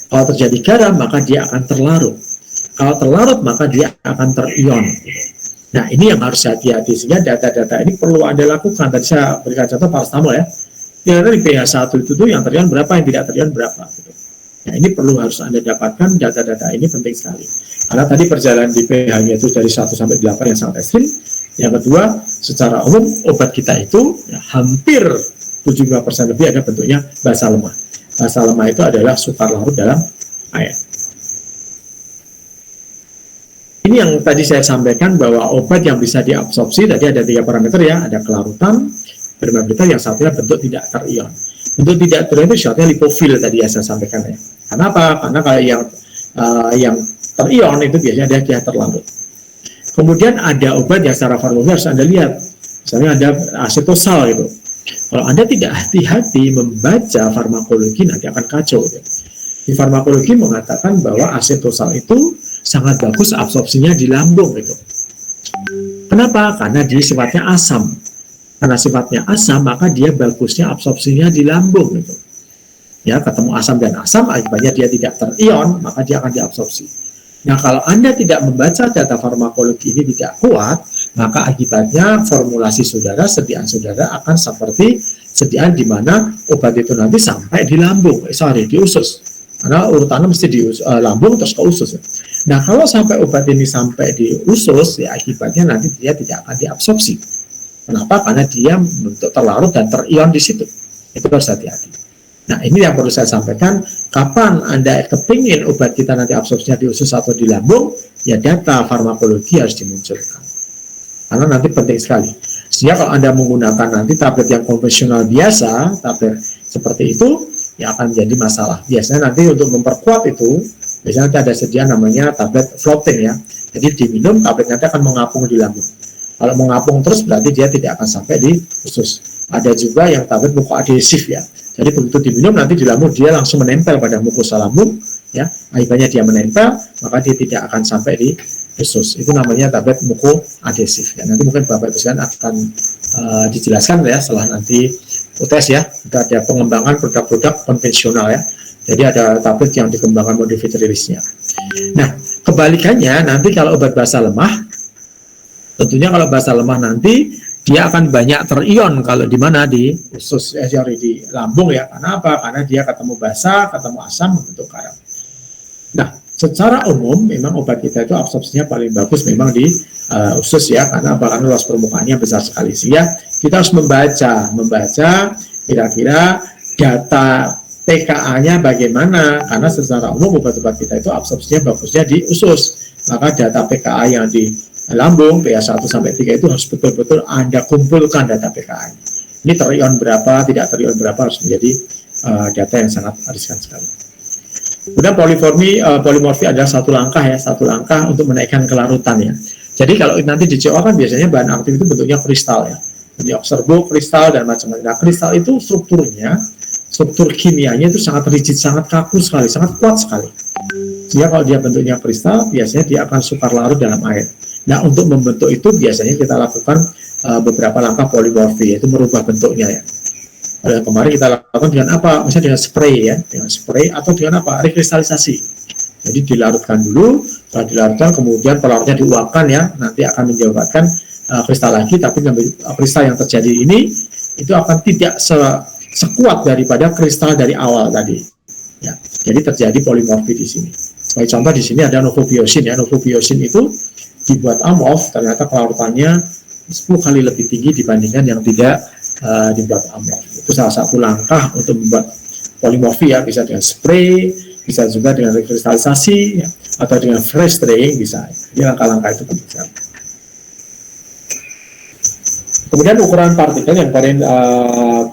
A: Kalau terjadi garam, maka dia akan terlarut. Kalau terlarut, maka dia akan terion. Nah, ini yang harus hati-hati. Sehingga data-data ini perlu Anda lakukan. Tadi saya berikan contoh paracetamol ya. Yang dari pH 1 itu tuh yang terion berapa, yang tidak terion berapa. Gitu. Nah, ini perlu harus Anda dapatkan, data-data ini penting sekali. Karena tadi perjalanan di pH-nya itu dari 1 sampai 8 yang sangat ekstrim. Yang kedua, secara umum obat kita itu ya, hampir 75% lebih ada bentuknya basa lemah. Basa lemah itu adalah sukar larut dalam air. Ini yang tadi saya sampaikan bahwa obat yang bisa diabsorpsi, tadi ada 3 parameter ya, ada kelarutan, permeabilitas, yang satunya bentuk tidak terion. Bentuk tidak terion itu syaratnya lipofil tadi yang saya sampaikan ya. Kenapa? Karena kalau yang terion itu biasanya dia terlarut. Kemudian ada obat yang secara farmakologi harus Anda lihat, misalnya ada asetosal gitu. Kalau Anda tidak hati-hati membaca farmakologi nanti akan kacau. Gitu. Di farmakologi mengatakan bahwa asetosal itu sangat bagus absorpsinya di lambung gitu. Kenapa? Karena dia sifatnya asam. Karena sifatnya asam, maka dia bagusnya absorpsinya di lambung gitu. Ya, ketemu asam dan asam, akibatnya dia tidak terion, maka dia akan diabsorpsi. Nah, kalau Anda tidak membaca data farmakologi ini tidak kuat, maka akibatnya formulasi saudara, sediaan saudara akan seperti sediaan di mana obat itu nanti sampai di lambung, di usus. Karena urutannya mesti di lambung terus ke usus. Nah, kalau sampai obat ini sampai di usus, ya akibatnya nanti dia tidak akan diabsorpsi. Kenapa? Karena dia bentuk terlarut dan terion di situ. Itu harus hati-hati. Nah, ini yang perlu saya sampaikan. Kapan Anda kepingin obat kita nanti absorpsinya di usus atau di lambung, ya data farmakologi harus dimunculkan. Karena nanti penting sekali. Sehingga kalau Anda menggunakan nanti tablet yang konvensional biasa, tablet seperti itu, ya akan menjadi masalah. Biasanya nanti untuk memperkuat itu, biasanya nanti ada sedia namanya tablet floating ya. Jadi diminum, tablet nanti akan mengapung di lambung. Kalau mengapung terus berarti dia tidak akan sampai di usus. Ada juga yang tablet mukoadhesif ya. Jadi begitu diminum nanti di lambung dia langsung menempel pada mukosa lambung, ya. Akibatnya dia menempel, maka dia tidak akan sampai di usus. Itu namanya tablet mukoadhesif. Ya. Nanti mungkin Bapak Ibu sekalian akan dijelaskan ya setelah nanti UTS ya. Kita ada pengembangan produk-produk konvensional ya. Jadi ada tablet yang dikembangkan modified release-nya. Nah, kebalikannya nanti kalau obat basa lemah, tentunya kalau basa lemah nanti dia akan banyak terion kalau di mana di usus di lambung ya. Karena apa? Karena dia ketemu basa, ketemu asam membentuk karat. Nah, secara umum memang obat kita itu absorpsinya paling bagus memang di usus ya. Karena apa? Karena luas permukaannya besar sekali. Sehingga kita harus membaca kira-kira data PKA-nya bagaimana. Karena secara umum obat-obat kita itu absorpsinya bagusnya di usus. Maka data PKA yang di lambung PA1 sampai 3 itu harus betul-betul Anda kumpulkan data PKA. Ini terion berapa, tidak terion berapa harus menjadi data yang sangat riskan sekali. Kemudian polimorfi adalah satu langkah untuk menaikkan kelarutan ya. Jadi kalau nanti di CO kan biasanya bahan aktif itu bentuknya kristal ya. Jadi observo, kristal dan macam-macam. Nah, kristal itu struktur kimianya itu sangat rigid, sangat kaku sekali, sangat kuat sekali. Sehingga kalau dia bentuknya kristal, biasanya dia akan sukar larut dalam air. Nah, untuk membentuk itu biasanya kita lakukan beberapa langkah polimorfi, yaitu merubah bentuknya ya. Kemarin kita lakukan dengan apa? Misalnya dengan spray ya, dengan spray atau dengan apa? Rekristalisasi. Jadi dilarutkan dulu, setelah dilarutkan kemudian pelarutnya diuapkan ya, nanti akan menjawabkan kristal lagi, tapi kristal yang terjadi ini itu akan tidak sekuat daripada kristal dari awal tadi. Ya, jadi terjadi polimorfi di sini. Sebagai contoh di sini ada novobiosin ya, novobiosin itu dibuat amorf, ternyata kelarutannya 10 kali lebih tinggi dibandingkan yang tidak dibuat amorf. Itu salah satu langkah untuk membuat polimorfi ya, bisa dengan spray, bisa juga dengan rekristalisasi ya, atau dengan fresh spraying bisa. Ini langkah-langkah itu penting sekali. Kemudian ukuran partikel yang paling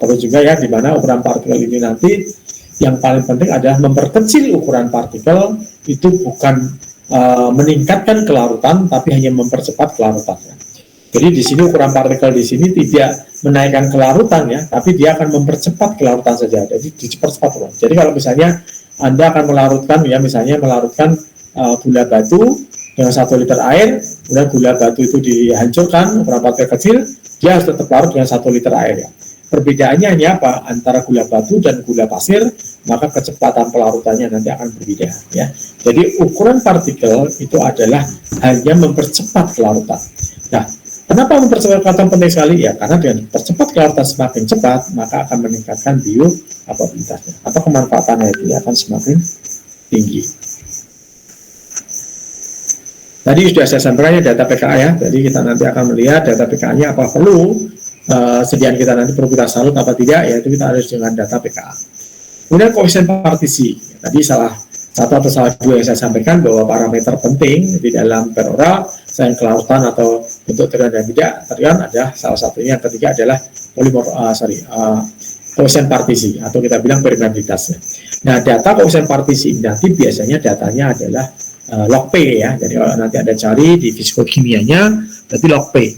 A: perlu juga ya, di mana ukuran partikel ini nanti yang paling penting adalah memperkecil ukuran partikel, itu bukan meningkatkan kelarutan, tapi hanya mempercepat kelarutannya. Jadi di sini ukuran partikel di sini tidak menaikkan kelarutan ya, tapi dia akan mempercepat kelarutan saja. Jadi dipercepat. Jadi kalau misalnya Anda akan melarutkan ya, misalnya melarutkan gula batu dengan 1 liter air, kemudian gula batu itu dihancurkan ukuran partikel kecil, dia harus tetap larut dengan 1 liter air ya. Perbedaannya hanya apa? Antara gula batu dan gula pasir, maka kecepatan pelarutannya nanti akan berbeda ya. Jadi ukuran partikel itu adalah hanya mempercepat kelarutan. Nah, kenapa mempercepat kelarutan penting sekali? Ya, karena dengan percepat kelarutan semakin cepat, maka akan meningkatkan bioavailabilitasnya atau kemanfaatannya itu akan semakin tinggi. Tadi sudah saya sampaikan data PKA ya. Jadi kita nanti akan melihat data PKA-nya apa perlu sediaan kita nanti perlu kita salut apa tidak, yaitu kita harus dengan data PKA. Kemudian koefisien partisi. Tadi salah satu atau salah dua yang saya sampaikan bahwa parameter penting di dalam peroral selain kelarutan atau bentuk terion dan tidak terion ada salah satunya. Yang ketiga adalah koefisien partisi atau kita bilang permeabilitasnya. Nah, data koefisien partisi nanti biasanya datanya adalah log P ya. Jadi kalau nanti ada cari di fisikokimianya, berarti log P.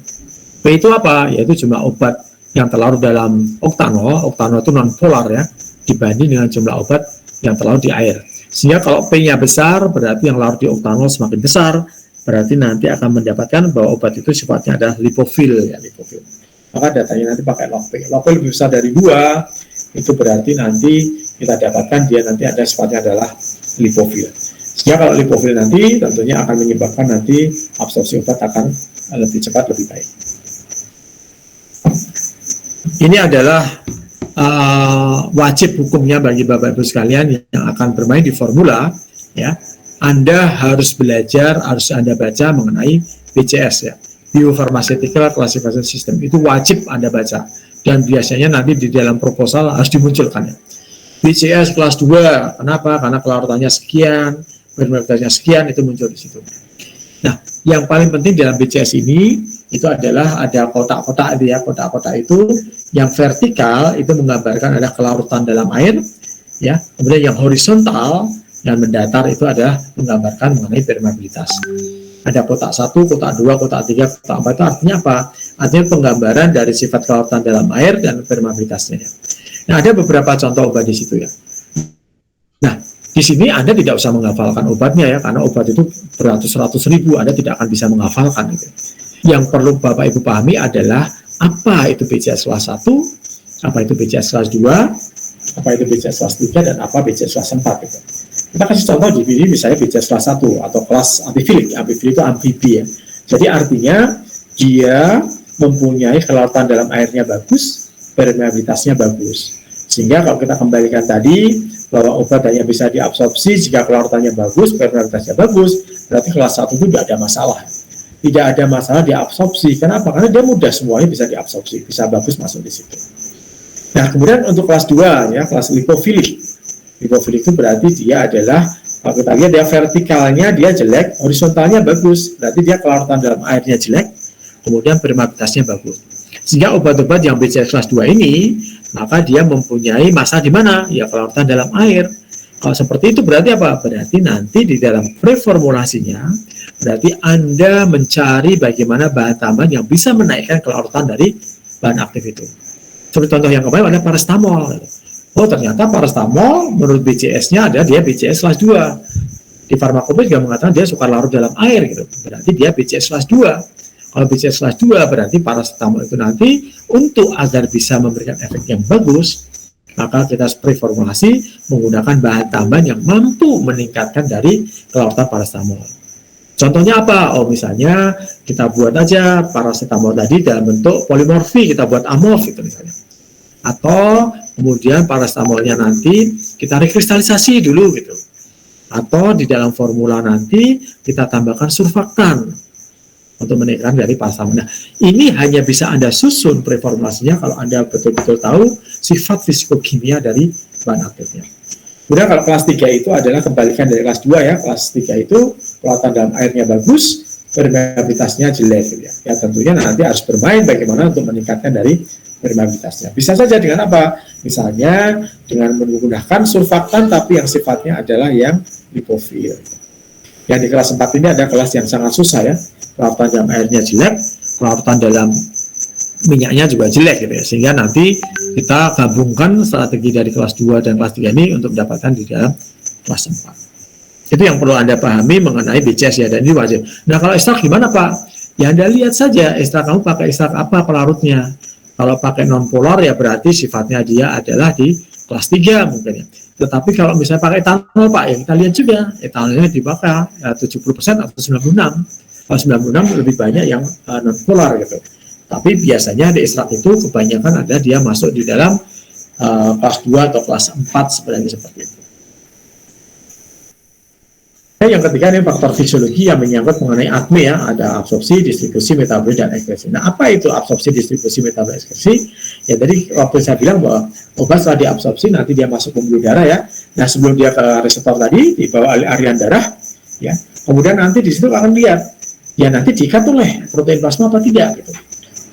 A: P itu apa? Yaitu jumlah obat yang terlarut dalam oktanol. Oktanol itu non polar ya, dibanding dengan jumlah obat yang terlarut di air. Sehingga kalau P-nya besar, berarti yang larut di oktanol semakin besar, berarti nanti akan mendapatkan bahwa obat itu sifatnya adalah lipofil ya, lipofil. Maka datanya nanti pakai log P. Log P lebih besar dari 2, itu berarti nanti kita dapatkan dia nanti ada sifatnya adalah lipofil. Sehingga kalau lipofil nanti tentunya akan menyebabkan nanti absorpsi obat akan lebih cepat, lebih baik. Ini adalah wajib hukumnya bagi Bapak Ibu sekalian yang akan bermain di formula ya. Anda harus belajar, harus Anda baca mengenai BCS ya, Biopharmaceutical Classification System. Itu wajib Anda baca dan biasanya nanti di dalam proposal harus dimunculkan ya. BCS kelas 2, kenapa? Karena kelarutannya sekian, permeabilitasnya sekian, itu muncul di situ. Nah, yang paling penting dalam BCS ini itu adalah ada kotak-kotak itu ya. Kotak-kotak itu yang vertikal itu menggambarkan ada kelarutan dalam air ya. Kemudian yang horizontal dan mendatar itu adalah menggambarkan mengenai permeabilitas. Ada kotak 1, kotak 2, kotak 3, kotak 4 itu artinya apa? Artinya penggambaran dari sifat kelarutan dalam air dan permeabilitasnya. Nah, ada beberapa contoh obat di situ ya. Nah, di sini Anda tidak usah menghafalkan obatnya ya, karena obat itu beratus-ratus ribu, Anda tidak akan bisa menghafalkan gitu. Yang perlu Bapak Ibu pahami adalah apa itu BCS kelas 1, apa itu BCS kelas 2, apa itu BCS kelas 3, dan apa BCS kelas 4 gitu. Kita kasih contoh di sini misalnya BCS kelas 1 atau kelas amfifilik. Amfifilik itu amfibi ya. Jadi artinya dia mempunyai kelarutan dalam airnya bagus, permeabilitasnya bagus. Sehingga kalau kita kembalikan tadi bahwa obat hanya bisa diabsorpsi jika kelarutannya bagus, permeabilitasnya bagus, berarti kelas 1 itu tidak ada masalah. Tidak ada masalah diabsorpsi. Kenapa? Karena dia mudah, semuanya bisa diabsorpsi, bisa bagus masuk di situ. Nah, kemudian untuk kelas 2 ya, kelas lipofilik. Lipofilik itu berarti dia adalah, kalau kita lihat dia vertikalnya dia jelek, horizontalnya bagus, berarti dia kelarutan dalam airnya jelek, kemudian permeabilitasnya bagus. Sehingga obat-obat yang BCS kelas 2 ini, maka dia mempunyai masalah di mana? Ya kelarutan dalam air. Kalau seperti itu berarti apa? Berarti nanti di dalam preformulasinya, berarti Anda mencari bagaimana bahan tambahan yang bisa menaikkan kelarutan dari bahan aktif itu. Seperti contoh yang kemarin ada paracetamol. Oh ternyata paracetamol menurut BCS-nya ada dia BCS kelas 2. Di farmakope juga mengatakan dia suka larut dalam air gitu. Berarti dia BCS kelas 2. Kalau BCS kelas 2 berarti paracetamol itu nanti untuk agar bisa memberikan efek yang bagus, maka kita preformulasi menggunakan bahan tambahan yang mampu meningkatkan dari kelarutan paracetamol. Contohnya apa? Oh misalnya kita buat aja paracetamol tadi dalam bentuk polimorfi, kita buat amorf gitu misalnya. Atau kemudian paracetamolnya nanti kita rekristalisasi dulu gitu. Atau di dalam formula nanti kita tambahkan surfaktan untuk menaikkan dari paracetamol. Nah, ini hanya bisa Anda susun preformulasinya kalau Anda betul-betul tahu sifat fisikokimia dari bahan aktifnya. Kemudian kalau kelas 3 itu adalah kebalikan dari kelas 2 ya. Kelas 3 itu kelarutan dalam airnya bagus, permeabilitasnya jelek gitu ya. Ya tentunya nanti harus bermain bagaimana untuk meningkatkan dari permeabilitasnya. Bisa saja dengan apa? Misalnya dengan menggunakan surfaktan tapi yang sifatnya adalah yang lipofil. Yang di kelas 4 ini ada kelas yang sangat susah ya. Kelarutan dalam airnya jelek, kelarutan dalam minyaknya juga jelek gitu ya. Sehingga nanti kita gabungkan strategi dari kelas 2 dan kelas 3 ini untuk mendapatkan di dalam kelas 4. Itu yang perlu Anda pahami mengenai BCS ya, dan ini wajib. Nah kalau ekstrak gimana Pak? Ya Anda lihat saja ekstrak kamu pakai ekstrak apa pelarutnya. Kalau pakai non-polar ya berarti sifatnya dia adalah di kelas 3 mungkin ya. Tetapi kalau misalnya pakai etanol Pak, ya kita lihat juga etanolnya dibakar 70% atau 96. Kalau 96 lebih banyak yang non-polar gitu. Tapi biasanya di ekstrak itu kebanyakan ada dia masuk di dalam kelas 2 atau kelas 4 sebenarnya seperti itu. Yang ketiga ini faktor fisiologi yang menyangkut mengenai ADME ya, ada absorpsi, distribusi, metabolis, dan ekskresi. Nah, apa itu absorpsi, distribusi, metabolis, ekskresi? Ya tadi waktu saya bilang bahwa obat setelah diabsorpsi nanti dia masuk pembuluh darah ya. Nah, sebelum dia ke reseptor tadi dibawa oleh aliran darah ya. Kemudian nanti di situ akan lihat ya nanti diikat oleh protein plasma apa tidak gitu.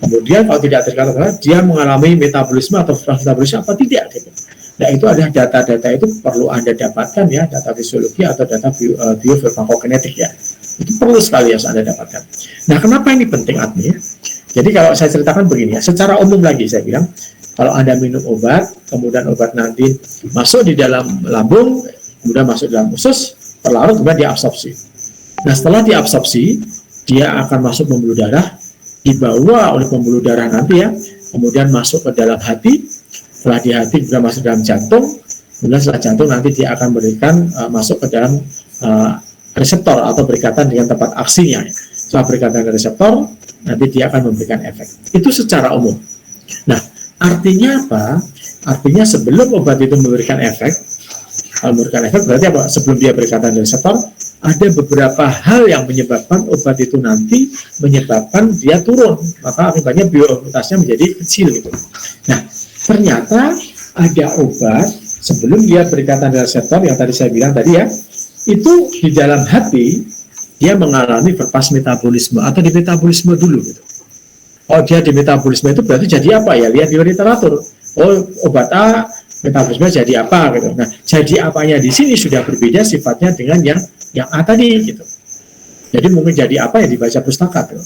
A: Kemudian kalau tidak terikat, dia mengalami metabolisme atau metabolisme apa tidak gitu. Nah itu adalah data-data itu perlu Anda dapatkan ya, data fisiologi atau data biofarmakokinetik ya. Itu perlu sekali harus Anda dapatkan. Nah kenapa ini penting ADME? Jadi kalau saya ceritakan begini ya, secara umum lagi saya bilang, kalau Anda minum obat, kemudian obat nanti masuk di dalam lambung, kemudian masuk dalam usus, terlarut, kemudian diabsorpsi. Nah setelah diabsorpsi, dia akan masuk pembuluh darah, dibawa oleh pembuluh darah nanti ya, kemudian masuk ke dalam hati. Setelah di hati juga masuk dalam jantung, kemudian setelah jantung nanti dia akan berikan masuk ke dalam reseptor atau berikatan dengan tempat aksinya. Setelah berikatan dengan reseptor, nanti dia akan memberikan efek. Itu secara umum. Nah, artinya apa? Artinya sebelum obat itu memberikan efek berarti apa? Sebelum dia berikatan dengan reseptor, ada beberapa hal yang menyebabkan obat itu nanti menyebabkan dia turun. Maka akibatnya bioaktivitasnya menjadi kecil gitu. Nah, ternyata ada obat sebelum dia berikatan dengan reseptor yang tadi saya bilang tadi ya, itu di dalam hati dia mengalami bypass metabolisme atau di metabolisme dulu gitu. Oh, dia di metabolisme itu berarti jadi apa ya? Lihat di literatur. Oh, obat A metabolisme jadi apa gitu. Nah, jadi apanya di sini sudah berbeda sifatnya dengan yang A tadi gitu. Jadi mungkin jadi apa ya dibaca pustaka gitu.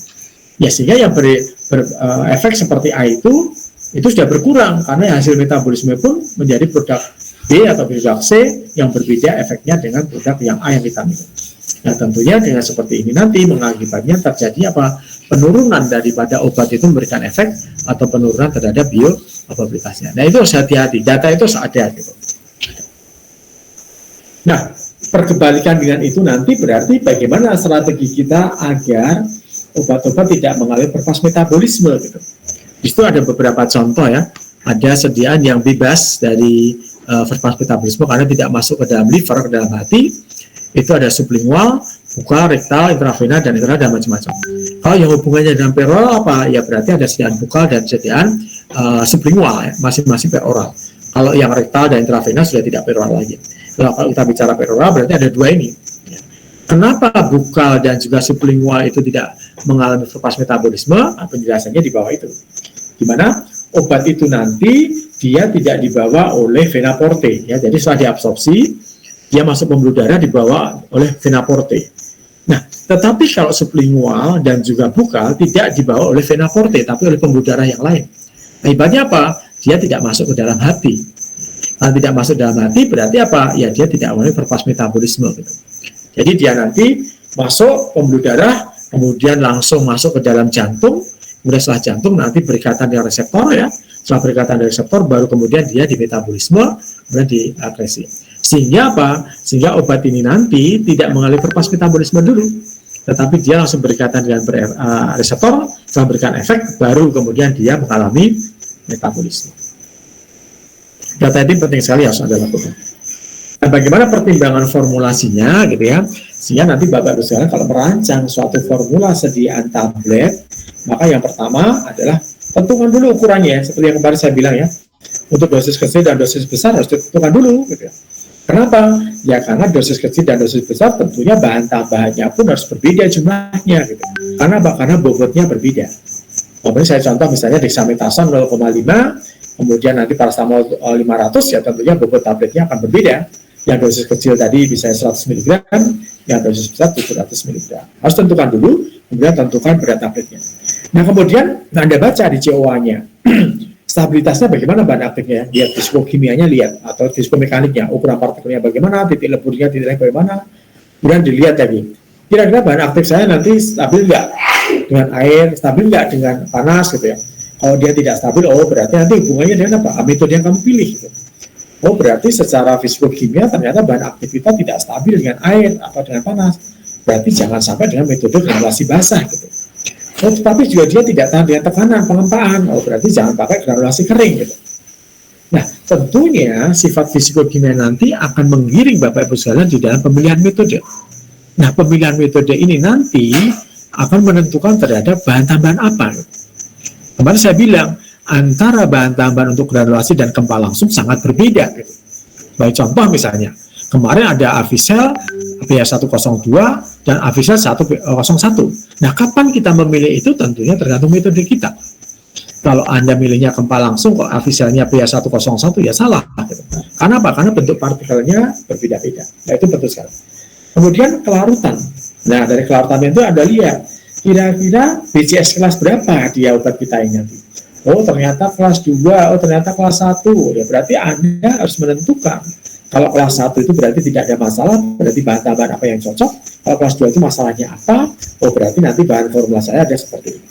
A: Ya sehingga yang efek seperti A itu sudah berkurang karena hasil metabolisme pun menjadi produk B atau produk C yang berbeda efeknya dengan produk yang A yang kita minum. Nah, tentunya dengan seperti ini nanti mengakibatnya terjadi apa? Penurunan daripada obat itu memberikan efek atau penurunan terhadap bioavailabilitasnya. Nah, itu harus hati-hati. Data itu harus ada gitu. Nah, perkebalikan dengan itu nanti berarti bagaimana strategi kita agar obat-obat tidak mengalami perpas metabolisme gitu. Di situ ada beberapa contoh ya. Ada sediaan yang bebas dari perpas metabolisme karena tidak masuk ke dalam liver, ke dalam hati. Itu ada sublingual, bukal, rektal, intravena, dan internal, dan macam-macam. Kalau yang hubungannya dengan peroral apa? Ya berarti ada sediaan bukal dan sediaan sublingual, ya, masing-masing peroral. Kalau yang rektal dan intravena sudah tidak peroral lagi. Nah, kalau kita bicara peroral berarti ada dua ini. Kenapa bukal dan juga sublingual itu tidak mengalami perpas metabolisme? Penjelasannya di bawah itu. Di mana obat itu nanti dia tidak dibawa oleh vena porte, ya. Jadi setelah diabsorpsi dia masuk pembuluh darah dibawa oleh vena porte. Nah, tetapi kalau sublingual dan juga bukal tidak dibawa oleh vena porte, tapi oleh pembuluh darah yang lain. Akibatnya apa? Dia tidak masuk ke dalam hati. Kalau tidak masuk dalam hati berarti apa? Ya dia tidak mengalami perpas metabolisme. Gitu. Jadi dia nanti masuk pembuluh darah, kemudian langsung masuk ke dalam jantung, kemudian setelah jantung nanti berikatan dengan reseptor ya. Setelah berikatan dengan reseptor baru kemudian dia di metabolisme, kemudian diakresi. Sehingga apa? Sehingga obat ini nanti tidak mengalami perpas metabolisme dulu, tetapi dia langsung berikatan dengan reseptor, setelah berikan efek, baru kemudian dia mengalami metabolisme. Data ini penting sekali harus Anda lakukan. Nah, bagaimana pertimbangan formulasinya gitu ya? Sehingga nanti Bapak-Ibu sekalian kalau merancang suatu formula sediaan tablet, maka yang pertama adalah tentukan dulu ukurannya, seperti yang kemarin saya bilang ya. Untuk dosis kecil dan dosis besar harus ditentukan dulu gitu ya. Kenapa? Ya karena dosis kecil dan dosis besar tentunya bahan tambahannya pun harus berbeda jumlahnya gitu. Karena apa? Karena bobotnya berbeda. Kemudian saya contoh misalnya dexamethasone 0,5, kemudian nanti paracetamol 500, ya tentunya bobot tabletnya akan berbeda. Yang dosis kecil tadi bisa 100 mg, yang dosis besar 700 mg. Harus tentukan dulu, kemudian tentukan berat tabletnya. Nah kemudian Anda baca di COA-nya. Stabilitasnya bagaimana bahan aktifnya, lihat fisikokimianya, lihat atau fisikomekaniknya, ukuran partikelnya bagaimana, titik leburnya, titik lain bagaimana, kemudian dilihat lagi, kira-kira bahan aktif saya nanti stabil nggak dengan air, stabil nggak dengan panas gitu ya. Kalau dia tidak stabil, oh berarti nanti hubungannya dengan apa? Metode yang kamu pilih gitu. Oh berarti secara fisikokimia ternyata bahan aktif kita tidak stabil dengan air atau dengan panas, berarti jangan sampai dengan metode granulasi basah gitu. Oh, tetapi juga dia tidak tahan dengan tekanan pengempaan. Oh, berarti jangan pakai granulasi kering gitu. Nah, tentunya sifat fisikokimia nanti akan menggiring Bapak Ibu sekalian di dalam pemilihan metode. Nah, pemilihan metode ini nanti akan menentukan terhadap bahan tambahan apa. Kemarin saya bilang, antara bahan tambahan untuk granulasi dan kempal langsung sangat berbeda. Gitu. Baik contoh misalnya, kemarin ada Avicel PH102 dan Avicel 101. Nah, kapan kita memilih itu tentunya tergantung metode kita. Kalau Anda milihnya kempal langsung, kok Avicelnya PH101 ya salah. Gitu. Karena apa? Karena bentuk partikelnya berbeda-beda. Nah, itu betul sekali. Kemudian kelarutan. Nah, dari kelarutan itu Anda lihat, kira-kira BCS kelas berapa dia obat kita ini nanti. Oh, ternyata kelas 2, oh ternyata kelas 1. Ya, berarti Anda harus menentukan. Kalau kelas 1 itu berarti tidak ada masalah, berarti bahan tambahan apa yang cocok. Kalau kelas 2 itu masalahnya apa, oh berarti nanti bahan formula saya ada seperti ini.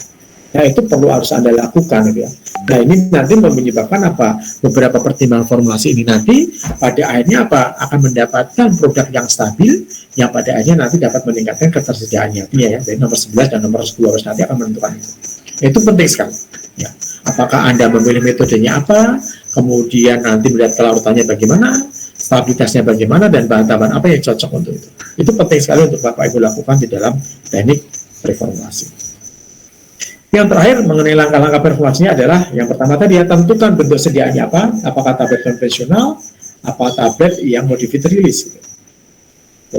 A: Nah, itu perlu harus Anda lakukan gitu ya. Nah, ini nanti menyebabkan apa? Beberapa pertimbangan formulasi ini nanti pada akhirnya apa? Akan mendapatkan produk yang stabil, yang pada akhirnya nanti dapat meningkatkan ketersediaannya. Ya, dari nomor 11 dan nomor 12 nanti akan menentukan itu. Itu penting sekali. Ya. Apakah Anda memilih metodenya apa, kemudian nanti melihat kelarutannya bagaimana, stabilitasnya bagaimana, dan bahan tambahan apa yang cocok untuk itu. Itu penting sekali untuk Bapak Ibu lakukan di dalam teknik reformulasi. Yang terakhir mengenai langkah-langkah reformulasinya adalah yang pertama tadi ya, tentukan bentuk sediaannya apa, apakah tablet konvensional, apa tablet yang modified release. Gitu.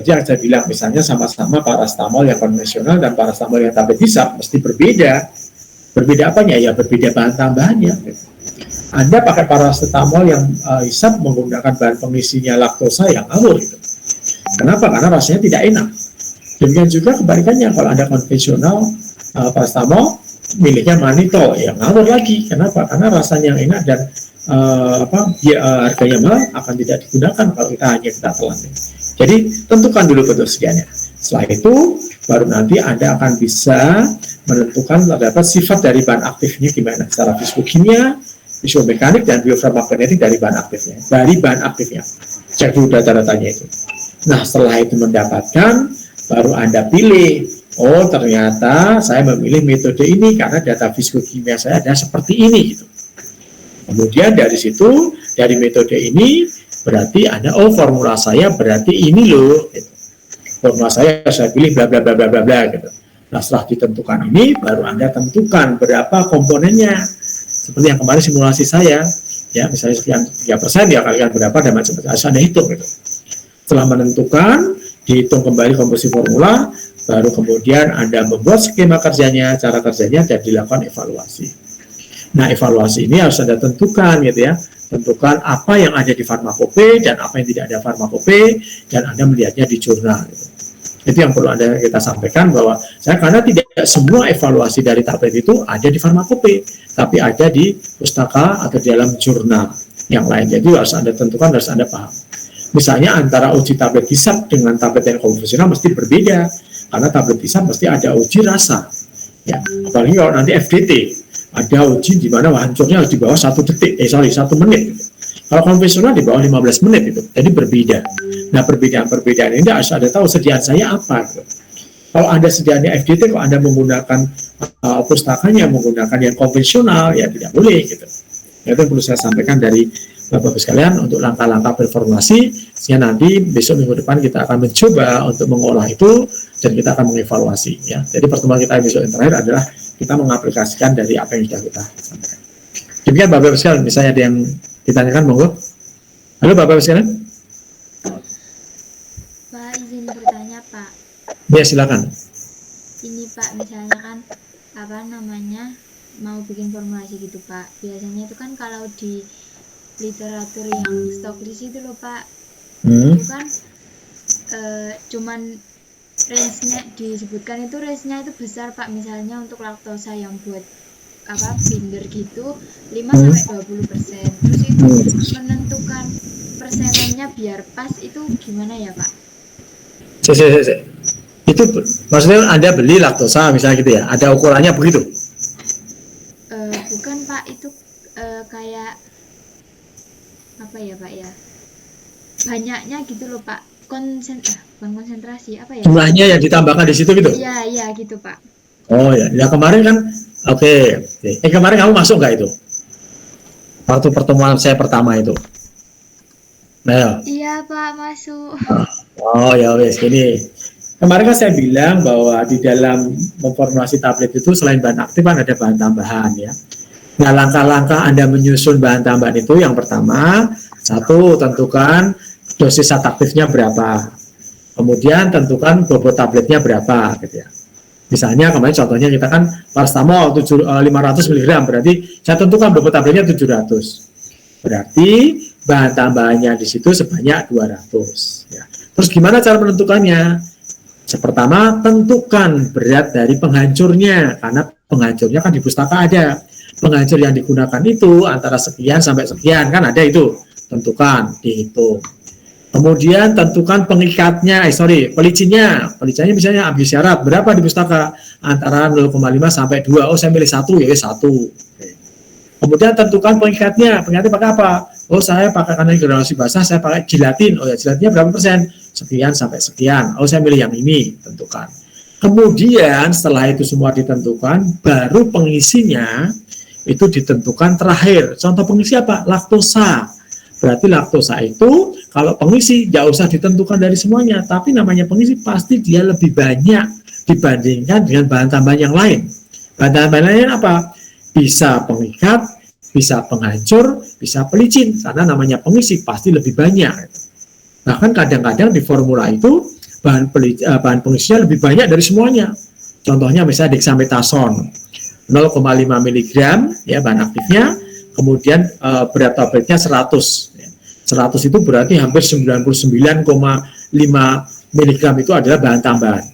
A: Jadi yang saya bilang misalnya sama-sama paracetamol yang konvensional dan paracetamol yang tablet hisap mesti berbeda. Berbeda apanya? Ya berbeda bahan tambahannya. Anda pakai paracetamol yang hisap menggunakan bahan pengisinya laktosa yang ngawur gitu. Kenapa? Karena rasanya tidak enak. Demikian juga kebalikannya, kalau Anda konvensional paracetamol miliknya manitol yang ngawur lagi. Kenapa? Karena rasanya yang enak dan harganya mahal akan tidak digunakan kalau kita telan. Jadi tentukan dulu ketersediaannya. Setelah itu baru nanti Anda akan bisa menentukan terdapat sifat dari bahan aktifnya gimana, secara fisikokimia, fisiomekanik, dan biofarmakokinetik dari bahan aktifnya. Cek dulu data-datanya itu. Nah, setelah itu mendapatkan, baru Anda pilih, oh ternyata saya memilih metode ini karena data fisikokimia saya ada seperti ini gitu. Kemudian dari situ, dari metode ini berarti Anda, oh formula saya berarti ini loh gitu. Formula saya pilih bla bla bla bla bla bla gitu. Nah, setelah ditentukan ini, baru Anda tentukan berapa komponennya. Seperti yang kemarin simulasi saya, ya misalnya sekian 3%, ya kalian berapa dan macam-macam. Anda hitung gitu. Setelah menentukan, dihitung kembali komposisi formula, baru kemudian Anda membuat skema kerjanya, cara kerjanya, dan dilakukan evaluasi. Nah, evaluasi ini harus Anda tentukan gitu ya. Tentukan apa yang ada di farmakope dan apa yang tidak ada farmakope, dan Anda melihatnya di jurnal gitu. Itu yang perlu kita sampaikan, bahwa saya karena tidak semua evaluasi dari tablet itu ada di farmakope, tapi ada di pustaka atau di dalam jurnal yang lain. Jadi harus Anda tentukan, harus Anda paham. Misalnya antara uji tablet hisap dengan tablet yang konvensional mesti berbeda, karena tablet hisap mesti ada uji rasa. Ya, apalagi kalau nanti FDT, ada uji di mana hancurnya di bawah 1 menit. Kalau konvensional di bawah 15 menit itu, jadi berbeda. Nah, perbedaan ini harus Anda tahu sediaan saya apa. Gitu. Kalau Anda sediaannya FDT, kalau Anda menggunakan pustakanya menggunakan yang konvensional, ya tidak boleh gitu. Itu yang perlu saya sampaikan dari Bapak-Ibu sekalian untuk langkah-langkah performasi, sehingga nanti besok minggu depan kita akan mencoba untuk mengolah itu dan kita akan mengevaluasi. Ya. Jadi pertemuan kita besok yang terakhir adalah kita mengaplikasikan dari apa yang sudah kita sampaikan. Demikian Bapak-Ibu sekalian, misalnya ada yang ditanyakan, monggo. Halo Bapak-Ibu sekalian.
C: Pak, izin bertanya Pak.
A: Ya, silakan.
C: Ini Pak, misalnya kan mau bikin formulasi gitu Pak. Biasanya itu kan kalau di literatur yang stoklis itu loh Pak, itu kan cuman range-nya disebutkan itu range-nya itu besar Pak. Misalnya untuk laktosa yang buat binder gitu 5-20%. Terus itu menentukan persenannya biar pas itu gimana ya Pak?
A: Itu maksudnya Anda beli laktosa misalnya gitu ya, ada ukurannya begitu?
C: Bukan Pak, itu kayak apa ya Pak ya, banyaknya gitu loh Pak, bukan konsentrasi apa ya,
A: jumlahnya yang ditambahkan di situ gitu?
C: Iya gitu Pak.
A: Oh ya kemarin kan oke. Kemarin kamu masuk nggak itu waktu pertemuan saya pertama itu? Nah,
C: iya Pak, masuk.
A: Oh ya wes gini, kemarin kan saya bilang bahwa di dalam memformulasi tablet itu selain bahan aktif kan ada bahan tambahan ya. Nah, langkah-langkah Anda menyusun bahan tambahan itu yang pertama, satu, tentukan dosis zat aktifnya berapa. Kemudian tentukan bobot tabletnya berapa gitu ya. Misalnya kemarin contohnya kita kan paracetamol 500 mg, berarti saya tentukan bobot tabletnya 700. Berarti bahan tambahannya di situ sebanyak 200 ya. Terus gimana cara menentukannya? Pertama, tentukan berat dari penghancurnya, karena penghancurnya kan di pustaka ada. Penghancur yang digunakan itu antara sekian sampai sekian, kan ada itu. Tentukan, dihitung. Kemudian tentukan pengikatnya, pelicinnya. Pelicinnya misalnya ambil syarat, berapa di pustaka? Antara 0,5 sampai 2. Oh, saya milih 1, ya 1. Kemudian tentukan pengikatnya. Pengikatnya pakai apa? Oh, saya pakai karena granulasi basah, saya pakai gelatin. Oh ya, gelatinnya berapa persen? Sekian sampai sekian. Oh, saya milih yang ini, tentukan. Kemudian setelah itu semua ditentukan, baru pengisinya itu ditentukan terakhir. Contoh pengisi apa? Laktosa. Berarti laktosa itu kalau pengisi nggak usah ditentukan dari semuanya, tapi namanya pengisi pasti dia lebih banyak dibandingkan dengan bahan tambahan yang lain. Bahan tambahan lain apa? Bisa pengikat, bisa penghancur, bisa pelicin, karena namanya pengisi pasti lebih banyak. Bahkan kadang-kadang di formula itu bahan pengisinya lebih banyak dari semuanya. Contohnya misalnya dexamethasone. 0,5 miligram ya bahan aktifnya, kemudian berat tabletnya 100. 100 itu berarti hampir 99,5 miligram itu adalah bahan tambahan.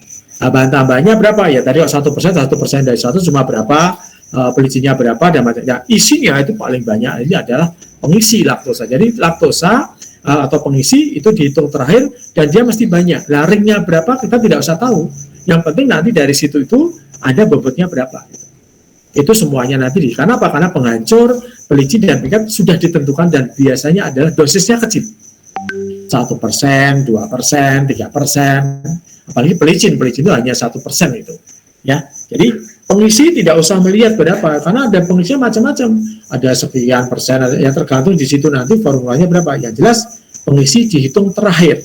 A: Nah, bahan tambahannya berapa ya? Tadi 1% dari 100 cuma berapa, pelicinnya berapa, dan macamnya. Isinya itu paling banyak ini adalah pengisi laktosa. Jadi laktosa atau pengisi itu dihitung terakhir dan dia mesti banyak. Nah, ringnya berapa kita tidak usah tahu. Yang penting nanti dari situ itu ada bobotnya berapa. Itu semuanya nanti karena apa? Karena penghancur, pelicin dan pengikat sudah ditentukan dan biasanya adalah dosisnya kecil. 1%, 2%, 3%. Apalagi pelicin itu hanya 1% itu. Ya, jadi pengisi tidak usah melihat berapa, karena ada pengisinya macam-macam. Ada sekian persen, ya tergantung di situ nanti formulanya berapa. Yang jelas pengisi dihitung terakhir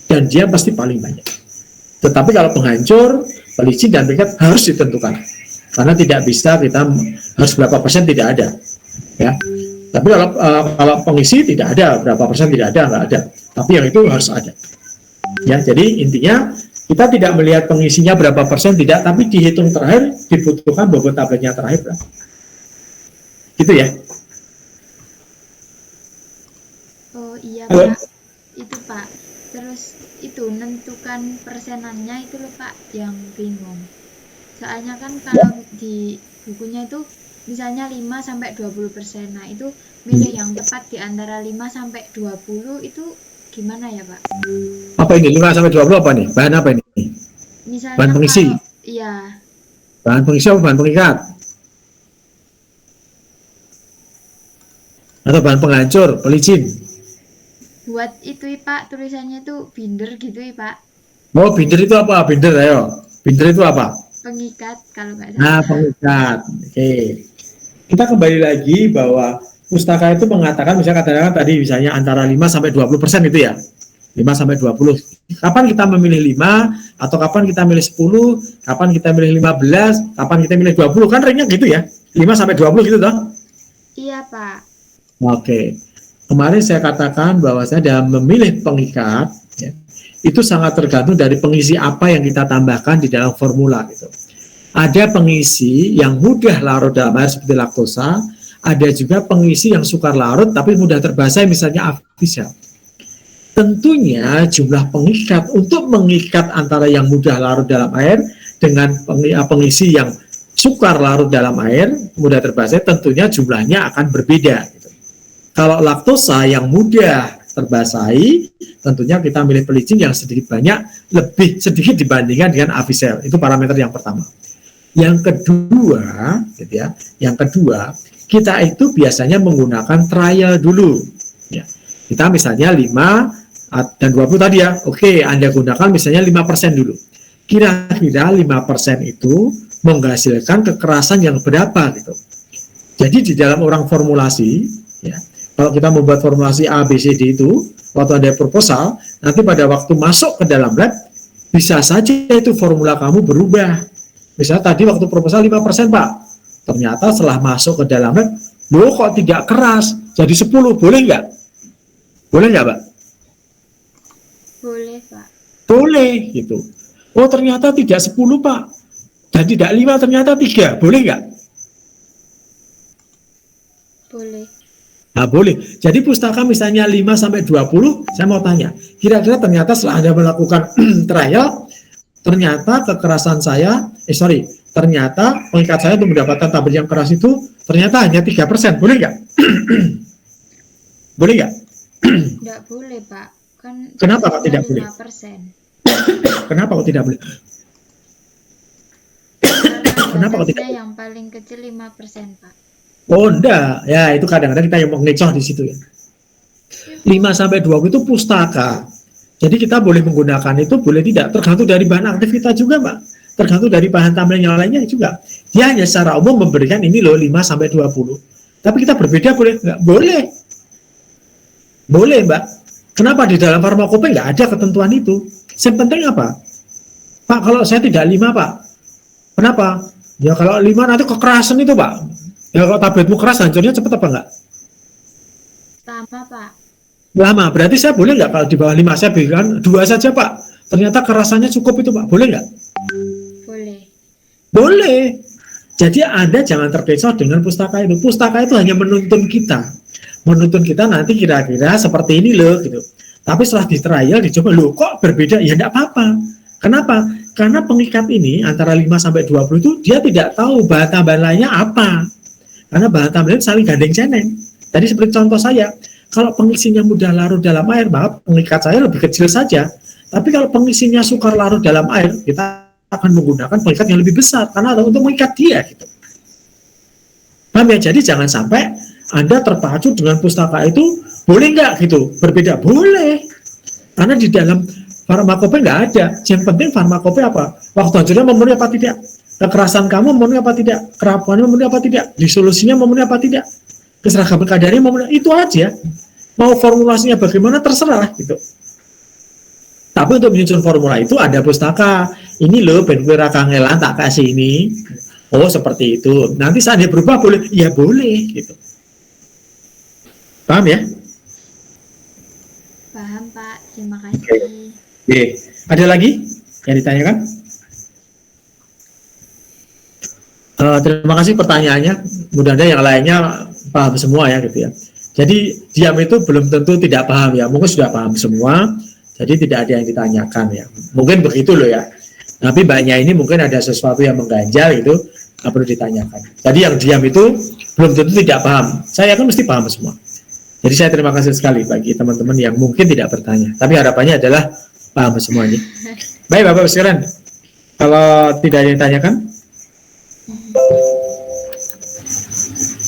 A: dan dia pasti paling banyak. Tetapi kalau penghancur, pelicin dan pengikat harus ditentukan. Karena tidak bisa kita harus berapa persen tidak ada, ya. Tapi kalau pengisi tidak ada, berapa persen tidak ada, nggak ada. Tapi yang itu harus ada. Ya, jadi intinya kita tidak melihat pengisinya berapa persen tidak, tapi dihitung terakhir dibutuhkan bobot tabletnya terakhir berapa. Gitu ya.
C: Oh iya Pak, itu Pak. Terus itu nentukan persenannya itu loh Pak yang bingung. Soalnya kan kalau di bukunya itu misalnya 5-20%. Nah, itu milih yang tepat di antara 5-20 itu gimana ya, Pak?
A: Apa ini? 5-20 apa nih? Bahan apa ini?
C: Misalnya
A: bahan pengisi?
C: Iya.
A: Bahan pengisi atau bahan pengikat? Atau bahan penghancur, pelicin?
C: Buat itu Pak, tulisannya itu binder gitu ya Pak.
A: Oh, binder itu apa? Binder, ayo. Binder itu apa?
C: Pengikat kalau nggak salah.
A: Nah, pengikat. Oke. Kita kembali lagi bahwa pustaka itu mengatakan, misalnya katakan tadi misalnya antara 5-20% itu ya. 5-20. Kapan kita memilih 5 atau kapan kita milih 10, kapan kita milih 15, kapan kita milih 20, kan ringnya gitu ya. 5-20 gitu toh?
C: Iya, Pak.
A: Oke. Kemarin saya katakan bahwa saya dalam memilih pengikat ya, itu sangat tergantung dari pengisi apa yang kita tambahkan di dalam formula gitu. Ada pengisi yang mudah larut dalam air seperti laktosa, ada juga pengisi yang sukar larut tapi mudah terbasai misalnya artificial. Tentunya jumlah pengikat untuk mengikat antara yang mudah larut dalam air dengan pengisi yang sukar larut dalam air, mudah terbasai, tentunya jumlahnya akan berbeda gitu. Kalau laktosa yang mudah terbasahi, tentunya kita milih pelicin yang sedikit banyak, lebih sedikit dibandingkan dengan avisel. Itu parameter yang pertama. Yang kedua, gitu ya. Yang kedua, kita itu biasanya menggunakan trial dulu. Ya. Kita misalnya 5 dan 20 tadi ya. Oke, Anda gunakan misalnya 5% dulu. Kira-kira 5% itu menghasilkan kekerasan yang berapa gitu. Jadi di dalam orang formulasi, ya, kalau kita membuat formulasi A, B, C, D itu, waktu ada proposal, nanti pada waktu masuk ke dalam lab, bisa saja itu formula kamu berubah. Misalnya tadi waktu proposal 5% Pak, ternyata setelah masuk ke dalam lab, loh kok tidak keras, jadi 10, boleh nggak? Boleh nggak Pak?
C: Boleh Pak.
A: Boleh, gitu. Oh ternyata tidak 10 Pak, dan tidak 5, ternyata 3, boleh nggak?
C: Boleh.
A: Nah, boleh. Jadi pustaka misalnya 5-20, saya mau tanya, kira-kira ternyata setelah Anda melakukan trial, ternyata kekerasan saya, ternyata pengikat saya untuk mendapatkan tabel yang keras itu, ternyata hanya 3%, boleh nggak? Boleh nggak?
C: Nggak boleh, Pak. Kan
A: kenapa kok tidak boleh?
C: 5%.
A: Kenapa kok tidak boleh? Kenapa kok tidak boleh?
C: Yang paling kecil 5%, Pak.
A: Oh enggak, ya itu kadang-kadang kita yang mengecoh di situ ya. 5-20 itu pustaka. Jadi kita boleh menggunakan itu, boleh tidak, tergantung dari bahan aktif kita juga Pak. Tergantung dari bahan tambahan yang lainnya juga. Dia hanya secara umum memberikan ini loh 5-20. Tapi kita berbeda boleh enggak? Boleh. Boleh Mbak. Kenapa di dalam farmakope nggak ada ketentuan itu? Yang penting apa? Pak, kalau saya tidak 5 Pak. Kenapa? Ya kalau 5 nanti kekerasan itu Pak. Ya kalau tabletmu keras hancurnya cepat apa enggak?
C: Lama Pak.
A: Lama, berarti saya boleh nggak kalau di bawah 5 saya berikan 2 saja Pak? Ternyata kerasannya cukup itu Pak, boleh nggak?
C: Boleh.
A: Boleh. Jadi Anda jangan terkecoh dengan pustaka itu. Pustaka itu hanya menuntun kita. Menuntun kita nanti kira-kira seperti ini loh gitu. Tapi setelah di trial dicoba, loh kok berbeda? Ya enggak apa-apa. Kenapa? Karena pengikat ini antara 5 sampai 20 itu dia tidak tahu bahan tambahan lainnya apa. Karena bahan tambahan saling gandeng ceneng. Tadi seperti contoh saya, kalau pengisinya mudah larut dalam air, maka pengikat saya lebih kecil saja. Tapi kalau pengisinya sukar larut dalam air, kita akan menggunakan pengikat yang lebih besar karena untuk mengikat dia gitu. Paham ya? Jadi jangan sampai Anda terpacu dengan pustaka itu, boleh nggak gitu? Berbeda? Boleh. Karena di dalam farmakope nggak ada. Yang penting farmakope apa? Waktu hancurnya memenuhi apa tidak? Kekerasan kamu memenuhi apa tidak? Kerapuannya memenuhi apa tidak? Disolusinya memenuhi apa tidak? Keseragaman kadarnya memenuhi, itu aja. Mau formulasinya bagaimana terserah gitu. Tapi untuk menyusun formula itu ada pustaka. Ini loh ben kowe ra kangelan tak kasih ini. Oh seperti itu. Nanti saat dia berubah boleh? Ya boleh gitu. Paham ya?
C: Paham Pak, terima kasih.
A: Oke. Ada lagi yang ditanyakan? Terima kasih pertanyaannya. Mudah-mudahan yang lainnya paham semua ya gitu ya. Jadi diam itu belum tentu tidak paham ya. Mungkin sudah paham semua. Jadi tidak ada yang ditanyakan ya. Mungkin begitu loh ya. Tapi banyak ini mungkin ada sesuatu yang mengganjal itu nggak perlu ditanyakan. Jadi yang diam itu belum tentu tidak paham. Saya kan mesti paham semua. Jadi saya terima kasih sekali bagi teman-teman yang mungkin tidak bertanya. Tapi harapannya adalah paham semuanya. Baik Bapak sekalian. Kalau tidak ada yang ditanyakan,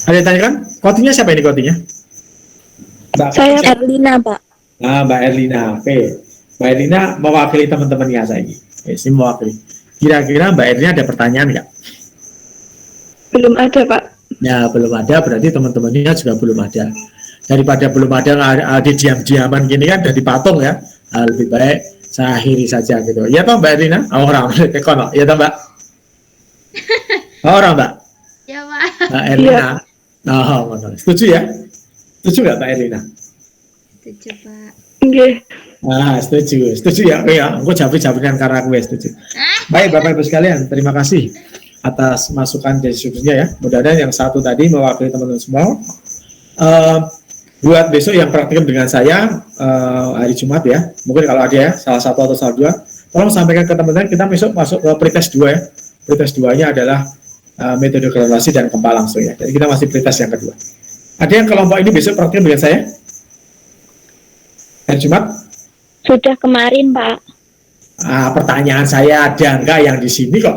A: ada yang ditanyakan? Kotinya siapa ini kotinya?
D: Saya Erlina, Pak.
A: Nah, Mbak Erlina, oke. Mbak Erlina mewakili teman-temannya saya ini. Ini mewakili. Kira-kira Mbak Erlina ada pertanyaan nggak?
D: Belum ada, Pak.
A: Ya, belum ada, berarti teman-temannya juga belum ada. Daripada belum ada diam-diaman gini kan, udah dipatung ya. Nah, lebih baik saya akhiri saja gitu. Ya toh Mbak Erlina? Oh, orang, ya toh Mbak? Oh, orang Mbak?
C: Ya Pak.
A: Mbak Erlina. Oh, setuju ya? Setuju nggak Mbak Erlina?
C: Setuju Pak.
D: Oke.
A: Setuju ya. Ya, aku jawab-jawabkan karena aku setuju. Baik Bapak Ibu sekalian, terima kasih atas masukan dan diskusinya ya. Mudah-mudahan yang satu tadi mewakili teman-teman semua. Buat besok yang praktikum dengan saya hari Jumat ya. Mungkin kalau ada ya, salah satu atau salah dua, tolong sampaikan ke teman-teman. Kita besok masuk ke pretest 2 ya. Pretest 2-nya adalah metode granulasi dan gempa langsung ya. Jadi kita masih pretest yang kedua. Ada yang kelompok ini besok praktikum dengan saya? Hari Jumat?
D: Sudah kemarin, Pak.
A: Pertanyaan saya, ada enggak yang di sini kok?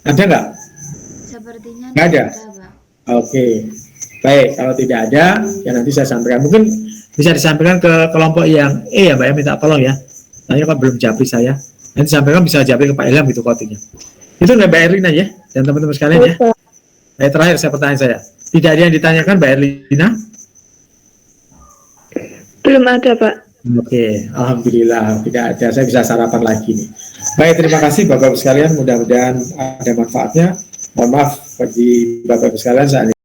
A: Ada enggak?
C: Sepertinya
A: Nggak ada?
C: Pak.
A: Oke. Baik, kalau tidak ada, ya nanti saya sampaikan. Mungkin bisa disampaikan ke kelompok yang ya Mbak ya, minta tolong ya. Saya kan belum japri saya. Nanti sampaikan bisa japri ke Pak Ilham itu kodenya. Itu Mbak Erlina ya, dan teman-teman sekalian ya. Terakhir saya pertanyaan saya. Tidak ada yang ditanyakan Mbak Erlina?
D: Belum ada, Pak.
A: Oke, alhamdulillah tidak ada. Saya bisa sarapan lagi nih. Baik, terima kasih Bapak-Ibu sekalian. Mudah-mudahan ada manfaatnya. Mohon maaf bagi Bapak-Ibu sekalian saat ini.